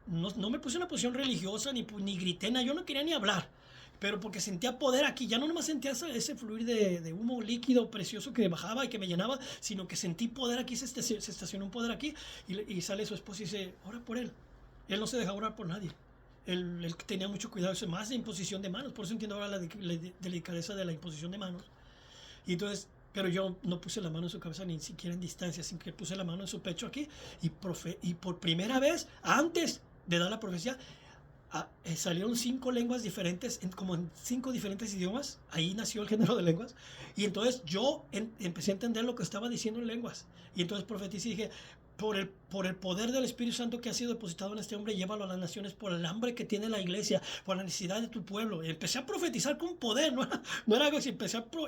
A: no me puse en una posición religiosa, ni grité, yo no quería ni hablar. Pero porque sentía poder aquí, ya no nomás sentía ese fluir de humo líquido precioso que bajaba y que me llenaba, sino que sentí poder aquí, se estacionó un poder aquí, y sale su esposa y dice, ora por él. Él no se deja orar por nadie. Él tenía mucho cuidado, eso más de imposición de manos, por eso entiendo ahora la delicadeza de la imposición de manos. Y entonces, pero yo no puse la mano en su cabeza ni siquiera en distancia, sin que puse la mano en su pecho aquí, y por primera vez, antes de dar la profecía, salieron 5 lenguas diferentes, como en 5 diferentes idiomas. Ahí nació el género de lenguas. Y entonces yo empecé a entender lo que estaba diciendo en lenguas. Y entonces profeticé y dije, por el poder del Espíritu Santo que ha sido depositado en este hombre, llévalo a las naciones, por el hambre que tiene la iglesia, por la necesidad de tu pueblo. Y empecé a profetizar con poder, no era algo así,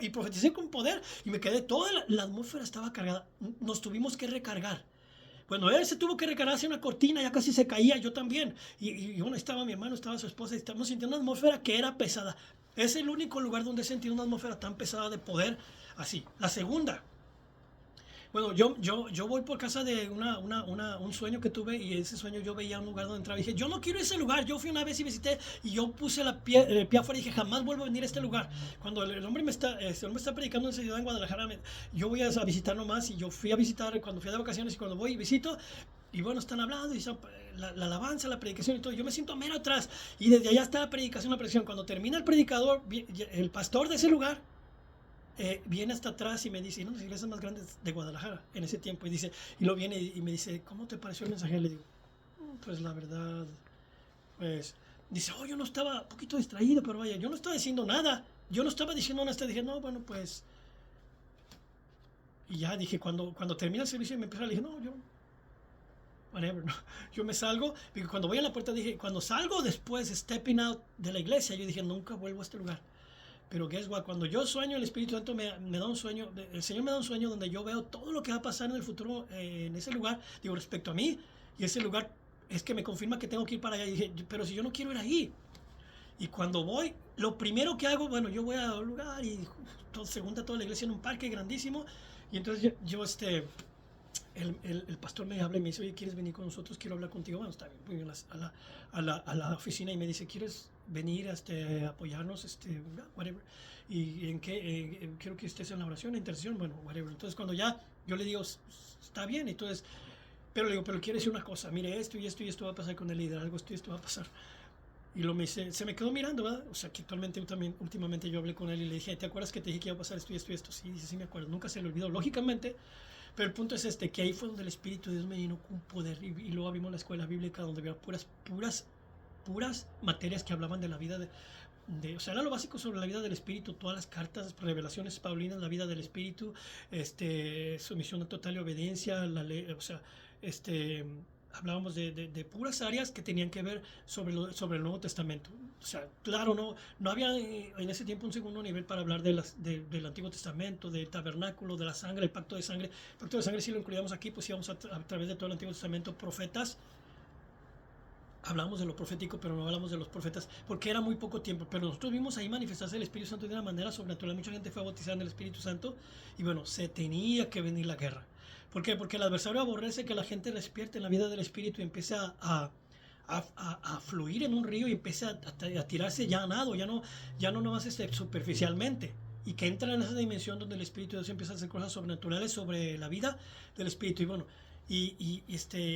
A: y profeticé con poder, y me quedé, toda la atmósfera estaba cargada. Nos tuvimos que recargar. Bueno, él se tuvo que recargar hacia una cortina, ya casi se caía, yo también. Y bueno, estaba mi hermano, estaba su esposa, y estábamos sintiendo una atmósfera que era pesada. Es el único lugar donde he sentido una atmósfera tan pesada de poder así. La segunda, bueno, yo voy por casa de un sueño que tuve, y ese sueño yo veía un lugar donde entraba y dije, yo no quiero ese lugar. Yo fui una vez y visité y yo puse el pie afuera y dije, jamás vuelvo a venir a este lugar. Cuando el hombre me está predicando en esa ciudad en Guadalajara, yo voy a visitar nomás, y yo fui a visitar cuando fui de vacaciones, y cuando voy y visito, y bueno, están hablando y la alabanza, la predicación y todo. Yo me siento mero atrás y desde allá está la predicación, la predicación. Cuando termina el predicador, el pastor de ese lugar viene hasta atrás y me dice, una de las iglesias más grandes de Guadalajara en ese tiempo, y lo viene y me dice, ¿cómo te pareció el mensaje? Le digo, pues la verdad, pues, dice, yo no estaba un poquito distraído, pero vaya, yo no estaba diciendo nada, dije, no, bueno, pues, y ya dije, cuando termina el servicio y me empezó, le dije, no, yo, whatever, no. Yo me salgo, y cuando voy a la puerta dije, cuando salgo después, stepping out de la iglesia, yo dije, nunca vuelvo a este lugar. Pero guess what, cuando yo sueño, el Espíritu Santo me da un sueño, el Señor me da un sueño donde yo veo todo lo que va a pasar en el futuro en ese lugar, digo, respecto a mí, y ese lugar es que me confirma que tengo que ir para allá. Y dije, pero si yo no quiero ir ahí. Y cuando voy, lo primero que hago, bueno, yo voy a un lugar y se junta toda la iglesia en un parque grandísimo, y entonces yo el pastor me habla y me dice, oye, ¿quieres venir con nosotros? Quiero hablar contigo. Bueno, está bien, voy a la oficina y me dice, ¿quieres venir a apoyarnos? Whatever. ¿Y en qué? Quiero que estés en la oración, en intercesión, bueno, whatever. Entonces, cuando ya yo le digo, está bien, entonces, pero le digo, pero quiero decir una cosa, mire, esto y esto y esto va a pasar con el liderazgo, esto y esto va a pasar. Y lo me dice, se me quedó mirando, ¿verdad? O sea, que actualmente también, últimamente yo hablé con él y le dije, ¿te acuerdas que te dije que iba a pasar esto y esto y esto? Sí, dice, sí me acuerdo, nunca se le olvidó, lógicamente, pero el punto es que ahí fue donde el Espíritu de Dios me llenó con poder y luego abrimos la escuela bíblica donde había puras materias que hablaban de la vida o sea, era lo básico sobre la vida del Espíritu, todas las cartas, revelaciones paulinas, la vida del Espíritu, sumisión total y obediencia, la ley, o sea, hablábamos de puras áreas que tenían que ver sobre el Nuevo Testamento. O sea, claro, no había en ese tiempo un segundo nivel para hablar del Antiguo Testamento, del tabernáculo, de la sangre, el pacto de sangre. El pacto de sangre, si lo incluíamos aquí, pues íbamos a través de todo el Antiguo Testamento, profetas. Hablamos de lo profético, pero no hablamos de los profetas, porque era muy poco tiempo. Pero nosotros vimos ahí manifestarse el Espíritu Santo de una manera sobrenatural. Mucha gente fue bautizada en el Espíritu Santo y bueno, se tenía que venir la guerra. ¿Por qué? Porque el adversario aborrece que la gente despierte en la vida del Espíritu y empiece a fluir en un río y empiece a tirarse ya a nado, ya no nomás superficialmente. Y que entra en esa dimensión donde el Espíritu de Dios empieza a hacer cosas sobrenaturales sobre la vida del Espíritu. Y bueno,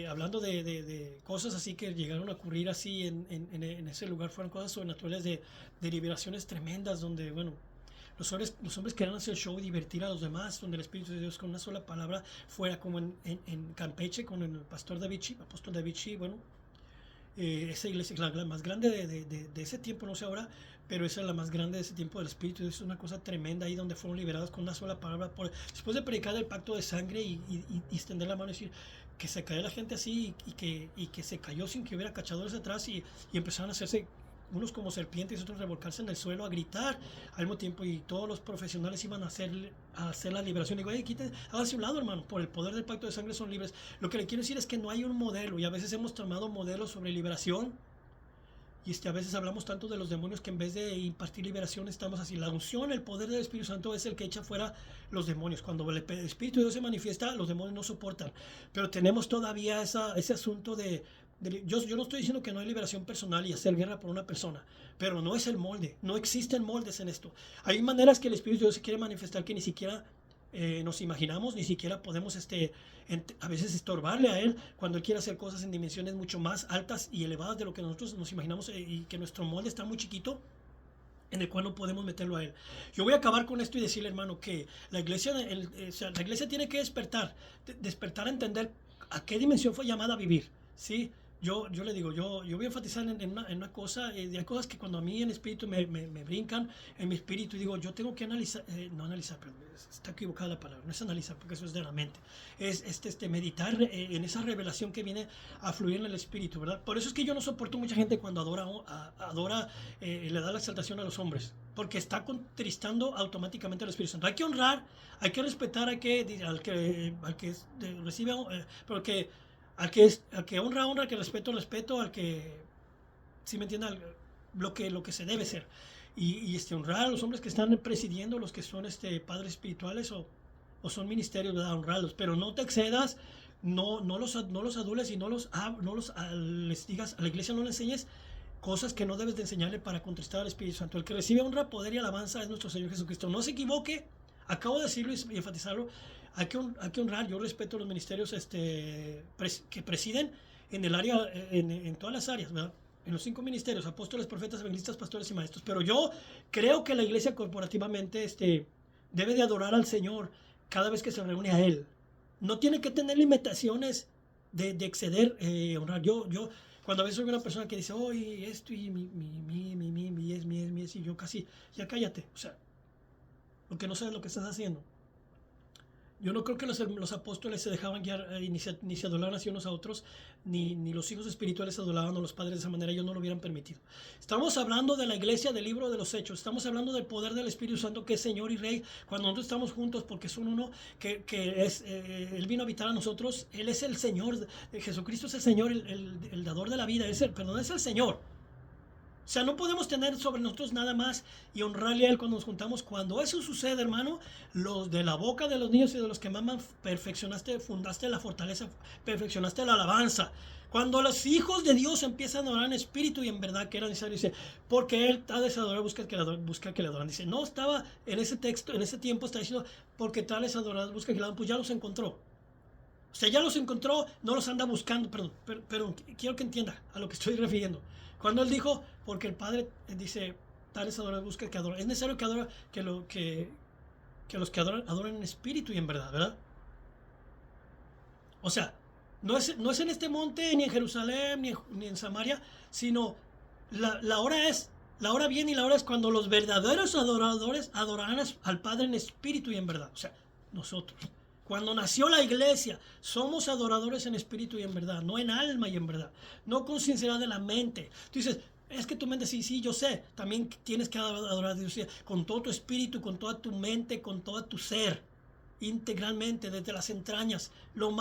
A: hablando de cosas así que llegaron a ocurrir así en ese lugar, fueron cosas sobrenaturales de liberaciones tremendas, donde, bueno, los hombres querían hacer show y divertir a los demás, donde el Espíritu de Dios con una sola palabra fuera, como en Campeche con el pastor David apóstol David Chi, bueno, esa iglesia es la más grande de ese tiempo, no sé ahora, pero esa es la más grande de ese tiempo del Espíritu. Es una cosa tremenda ahí donde fueron liberados con una sola palabra. Después de predicar el pacto de sangre y extender la mano y decir que se cayó la gente así y que se cayó sin que hubiera cachadores atrás y empezaron a hacerse unos como serpientes y otros revolcarse en el suelo a gritar al mismo tiempo y todos los profesionales iban a hacer la liberación. Digo, hágase un lado, hermano, por el poder del pacto de sangre son libres. Lo que le quiero decir es que no hay un modelo y a veces hemos tomado modelos sobre liberación y a veces hablamos tanto de los demonios que en vez de impartir liberación estamos así. La unción, el poder del Espíritu Santo es el que echa fuera los demonios. Cuando el Espíritu de Dios se manifiesta, los demonios no soportan. Pero tenemos todavía ese asunto yo no estoy diciendo que no hay liberación personal y hacer guerra por una persona, pero no es el molde. No existen moldes en esto. Hay maneras que el Espíritu de Dios se quiere manifestar que ni siquiera nos imaginamos, ni siquiera podemos a veces estorbarle a Él cuando Él quiere hacer cosas en dimensiones mucho más altas y elevadas de lo que nosotros nos imaginamos y que nuestro molde está muy chiquito en el cual no podemos meterlo a Él. Yo voy a acabar con esto y decirle, hermano, que la iglesia tiene que despertar a entender a qué dimensión fue llamada a vivir, ¿sí? Yo le digo, yo voy a enfatizar en una cosa, hay cosas que cuando a mí en espíritu me brincan en mi espíritu y digo, yo tengo que analizar, no analizar, pero está equivocada la palabra, no es analizar porque eso es de la mente, es meditar en esa revelación que viene a fluir en el espíritu, ¿verdad? Por eso es que yo no soporto mucha gente cuando le da la exaltación a los hombres, porque está contristando automáticamente al Espíritu Santo. Hay que honrar, hay que respetar, al que recibe, porque al que honra, honra, al que respeto, respeto, al que, si me entiendan, lo que se debe ser. Honrar a los hombres que están presidiendo, los que son padres espirituales o son ministerios, ¿verdad? Honrarlos, pero no te excedas, no los adules y no les digas, a la iglesia no le enseñes cosas que no debes de enseñarle para contristar al Espíritu Santo. El que recibe honra, poder y alabanza es nuestro Señor Jesucristo. No se equivoque, acabo de decirlo y enfatizarlo, hay que honrar. Yo respeto los ministerios que presiden en el área, en todas las áreas, ¿verdad? En los 5 ministerios, apóstoles, profetas, evangelistas, pastores y maestros. Pero yo creo que la iglesia corporativamente debe de adorar al Señor cada vez que se reúne a Él. No tiene que tener limitaciones de exceder, honrar. Cuando a veces soy una persona que dice, oye, esto y mi es, y yo casi, ya cállate. O sea, porque no sabes lo que estás haciendo. Yo no creo que los apóstoles se dejaban guiar ni se adulaban así unos a otros, ni los hijos espirituales se adulaban a los padres de esa manera, ellos no lo hubieran permitido. Estamos hablando de la iglesia del libro de los Hechos, estamos hablando del poder del Espíritu Santo que es Señor y Rey, cuando nosotros estamos juntos porque son uno, Él vino a habitar a nosotros, Él es el Señor, Jesucristo es el Señor, el dador de la vida, es el Señor. sea, no podemos tener sobre nosotros nada más y honrarle a Él cuando nos juntamos. Cuando eso sucede, hermano, los de la boca de los niños y de los que maman, perfeccionaste, fundaste la fortaleza, perfeccionaste la alabanza. Cuando los hijos de Dios empiezan a orar en espíritu y en verdad que era necesario, dice, porque Él tales adoradores busca que le adoran. Dice, no estaba en ese texto, en ese tiempo está diciendo, porque tales adoradores busca que le adoran, pues ya los encontró. O sea, ya los encontró, no los anda buscando, perdón, pero quiero que entienda a lo que estoy refiriendo. Cuando él dijo, porque el Padre dice, tales adoradores busca que adoren, es necesario que adora, que los que adoren en espíritu y en verdad, ¿verdad? O sea, no es en este monte, ni en Jerusalén, ni en Samaria, sino la hora es, la hora viene y la hora es cuando los verdaderos adoradores adorarán al Padre en espíritu y en verdad. O sea, nosotros. Cuando nació la iglesia, somos adoradores en espíritu y en verdad, no en alma y en verdad, no con sinceridad de la mente. Tú dices, es que tu mente, sí, yo sé, también tienes que adorar a Dios con todo tu espíritu, con toda tu mente, con todo tu ser, integralmente, desde las entrañas. Lo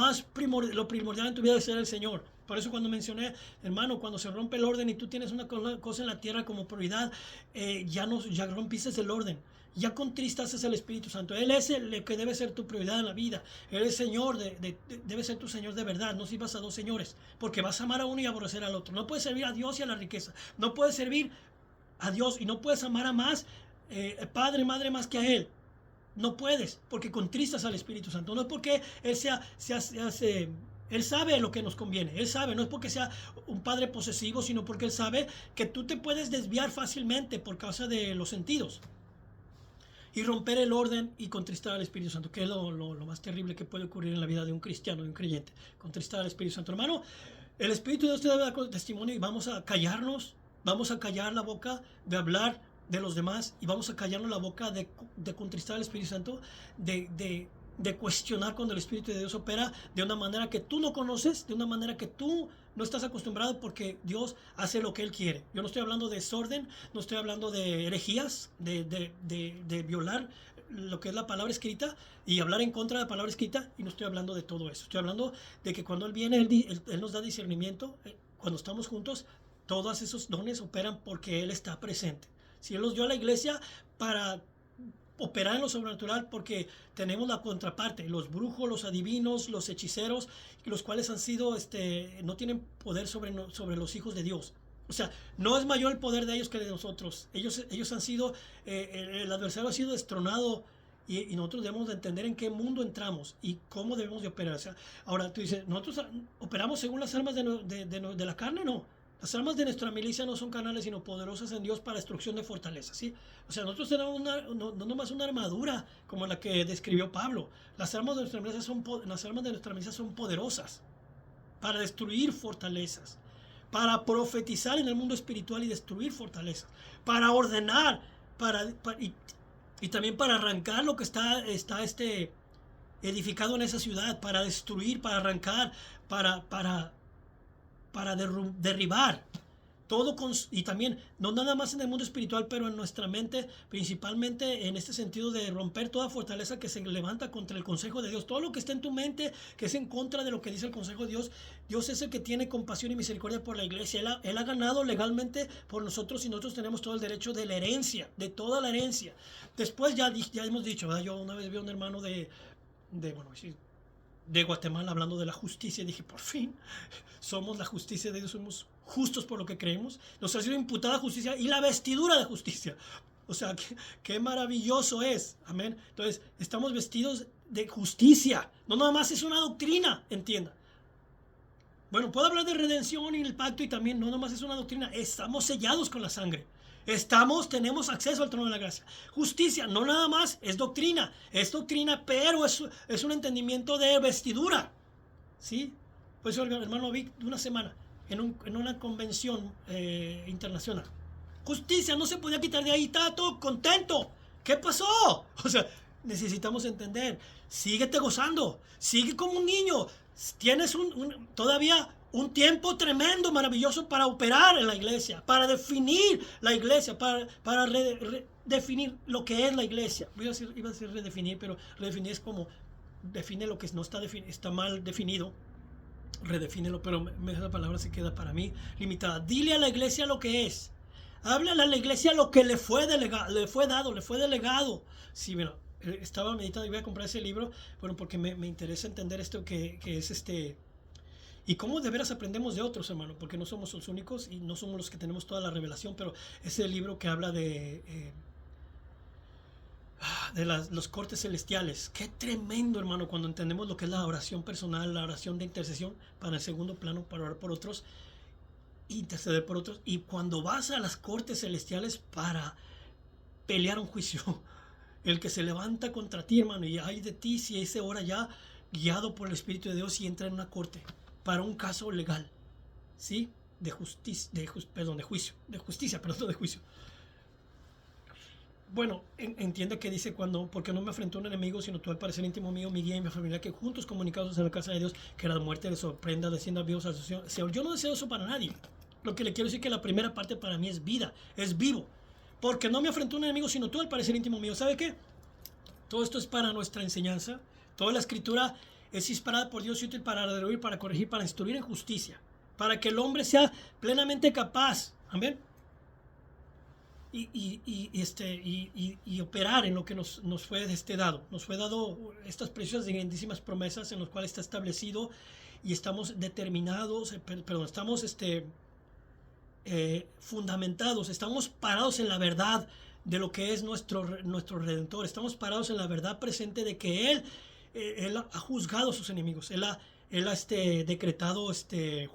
A: primordial en tu vida es ser el Señor. Por eso cuando mencioné, hermano, cuando se rompe el orden y tú tienes una cosa en la tierra como prioridad, ya rompiste el orden. Ya contristaste al Espíritu Santo. Él es el que debe ser tu prioridad en la vida. Él es Señor, debe ser tu Señor de verdad. No sirvas a dos señores, porque vas a amar a uno y aborrecer al otro. No puedes servir a Dios y a la riqueza. No puedes servir a Dios y no puedes amar a más padre, madre más que a Él. No puedes, porque contristas al Espíritu Santo. No es porque Él Él sabe lo que nos conviene. Él sabe, no es porque sea un padre posesivo, sino porque Él sabe que tú te puedes desviar fácilmente por causa de los sentidos y romper el orden y contristar al Espíritu Santo, que es lo más terrible que puede ocurrir en la vida de un cristiano, de un creyente. Contristar al Espíritu Santo. Hermano, el Espíritu de Dios te debe dar testimonio y vamos a callarnos, vamos a callar la boca de hablar de los demás y vamos a callarnos la boca de contristar al Espíritu Santo, de cuestionar cuando el Espíritu de Dios opera de una manera que tú no conoces, de una manera que tú no estás acostumbrado, porque Dios hace lo que Él quiere. Yo no estoy hablando de desorden, no estoy hablando de herejías, de violar lo que es la palabra escrita y hablar en contra de la palabra escrita, y no estoy hablando de todo eso. Estoy hablando de que cuando Él viene, Él nos da discernimiento, cuando estamos juntos, todos esos dones operan porque Él está presente. Si Él los dio a la iglesia para operar en lo sobrenatural, porque tenemos la contraparte, los brujos, los adivinos, los hechiceros, los cuales han sido, no tienen poder sobre los hijos de Dios. O sea, no es mayor el poder de ellos que de nosotros. Ellos han sido, el adversario ha sido destronado, y nosotros debemos de entender en qué mundo entramos y cómo debemos de operar. O sea, ahora tú dices, ¿nosotros operamos según las armas de la carne? No. Las armas de nuestra milicia no son carnales, sino poderosas en Dios para destrucción de fortalezas, ¿sí? O sea, nosotros tenemos no nomás una armadura como la que describió Pablo. Las armas de nuestra milicia son poderosas para destruir fortalezas, para profetizar en el mundo espiritual y destruir fortalezas, para ordenar, y también para arrancar lo que está edificado en esa ciudad, para destruir, para arrancar, para derribar todo, y también no nada más en el mundo espiritual, pero en nuestra mente, principalmente en este sentido de romper toda fortaleza que se levanta contra el consejo de Dios. Todo lo que está en tu mente que es en contra de lo que dice el consejo de Dios. Dios es el que tiene compasión y misericordia por la iglesia. Él ha ganado legalmente por nosotros, y nosotros tenemos todo el derecho de la herencia, de toda la herencia. Después ya hemos dicho, ¿verdad? Yo una vez vi a un hermano de Guatemala hablando de la justicia, y dije, por fin somos la justicia de Dios, somos justos por lo que creemos, nos ha sido imputada justicia y la vestidura de justicia. O sea, qué maravilloso es, amén. Entonces, estamos vestidos de justicia, no nada más es una doctrina, entienda. Bueno, puedo hablar de redención y el pacto, y también no nada más es una doctrina, estamos sellados con la sangre. Tenemos acceso al trono de la gracia. Justicia, no nada más es doctrina, pero es un entendimiento de vestidura, ¿sí? Pues el hermano Vic, de una semana, en una convención internacional. Justicia, no se podía quitar de ahí, estaba todo contento. ¿Qué pasó? O sea, necesitamos entender. Síguete gozando, sigue como un niño. Tienes todavía un tiempo tremendo, maravilloso para operar en la iglesia, para definir la iglesia, para definir lo que es la iglesia. Iba a decir redefinir, pero redefinir es como define lo que no está mal definido. Redefínelo, pero esa palabra se queda para mí limitada. Dile a la iglesia lo que es. Háblale a la iglesia lo que le fue dado, le fue delegado. Sí, mira, estaba meditando y voy a comprar ese libro, bueno, porque me interesa entender esto que es y cómo de veras aprendemos de otros, hermano, porque no somos los únicos y no somos los que tenemos toda la revelación, pero ese libro que habla de los cortes celestiales. Qué tremendo, hermano, cuando entendemos lo que es la oración personal, la oración de intercesión para el segundo plano, para orar por otros, interceder por otros, y cuando vas a las cortes celestiales para pelear un juicio, el que se levanta contra ti, hermano, y hay de ti si ese hora ya guiado por el Espíritu de Dios y entra en una corte para un caso legal, ¿sí? De justicia, perdón, de juicio, de justicia, perdón, de juicio. Bueno, entiende que dice cuando, porque no me afrentó un enemigo, sino tú al parecer íntimo mío, mi guía y mi familia, que juntos comunicados en la casa de Dios, que la muerte les sorprenda, descienda vivos a su Señor. Yo no deseo eso para nadie. Lo que le quiero decir es que la primera parte para mí es vida, es vivo. Porque no me afrentó un enemigo, sino tú al parecer íntimo mío. ¿Sabe qué? Todo esto es para nuestra enseñanza. Toda la escritura es inspirada por Dios y útil para redarguir, para corregir, para instruir en justicia. Para que el hombre sea plenamente capaz. Amén. Y operar en lo que nos fue dado. Nos fue dado estas preciosas y grandísimas promesas en las cuales está establecido y estamos determinados, perdón, estamos fundamentados, estamos parados en la verdad de lo que es nuestro Redentor. Estamos parados en la verdad presente de que Él ha juzgado a sus enemigos. Él ha decretado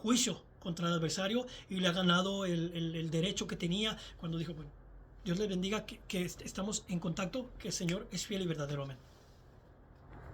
A: juicio contra el adversario y le ha ganado el derecho que tenía cuando dijo, bueno, Dios les bendiga, que estamos en contacto, que el Señor es fiel y verdadero. Amén.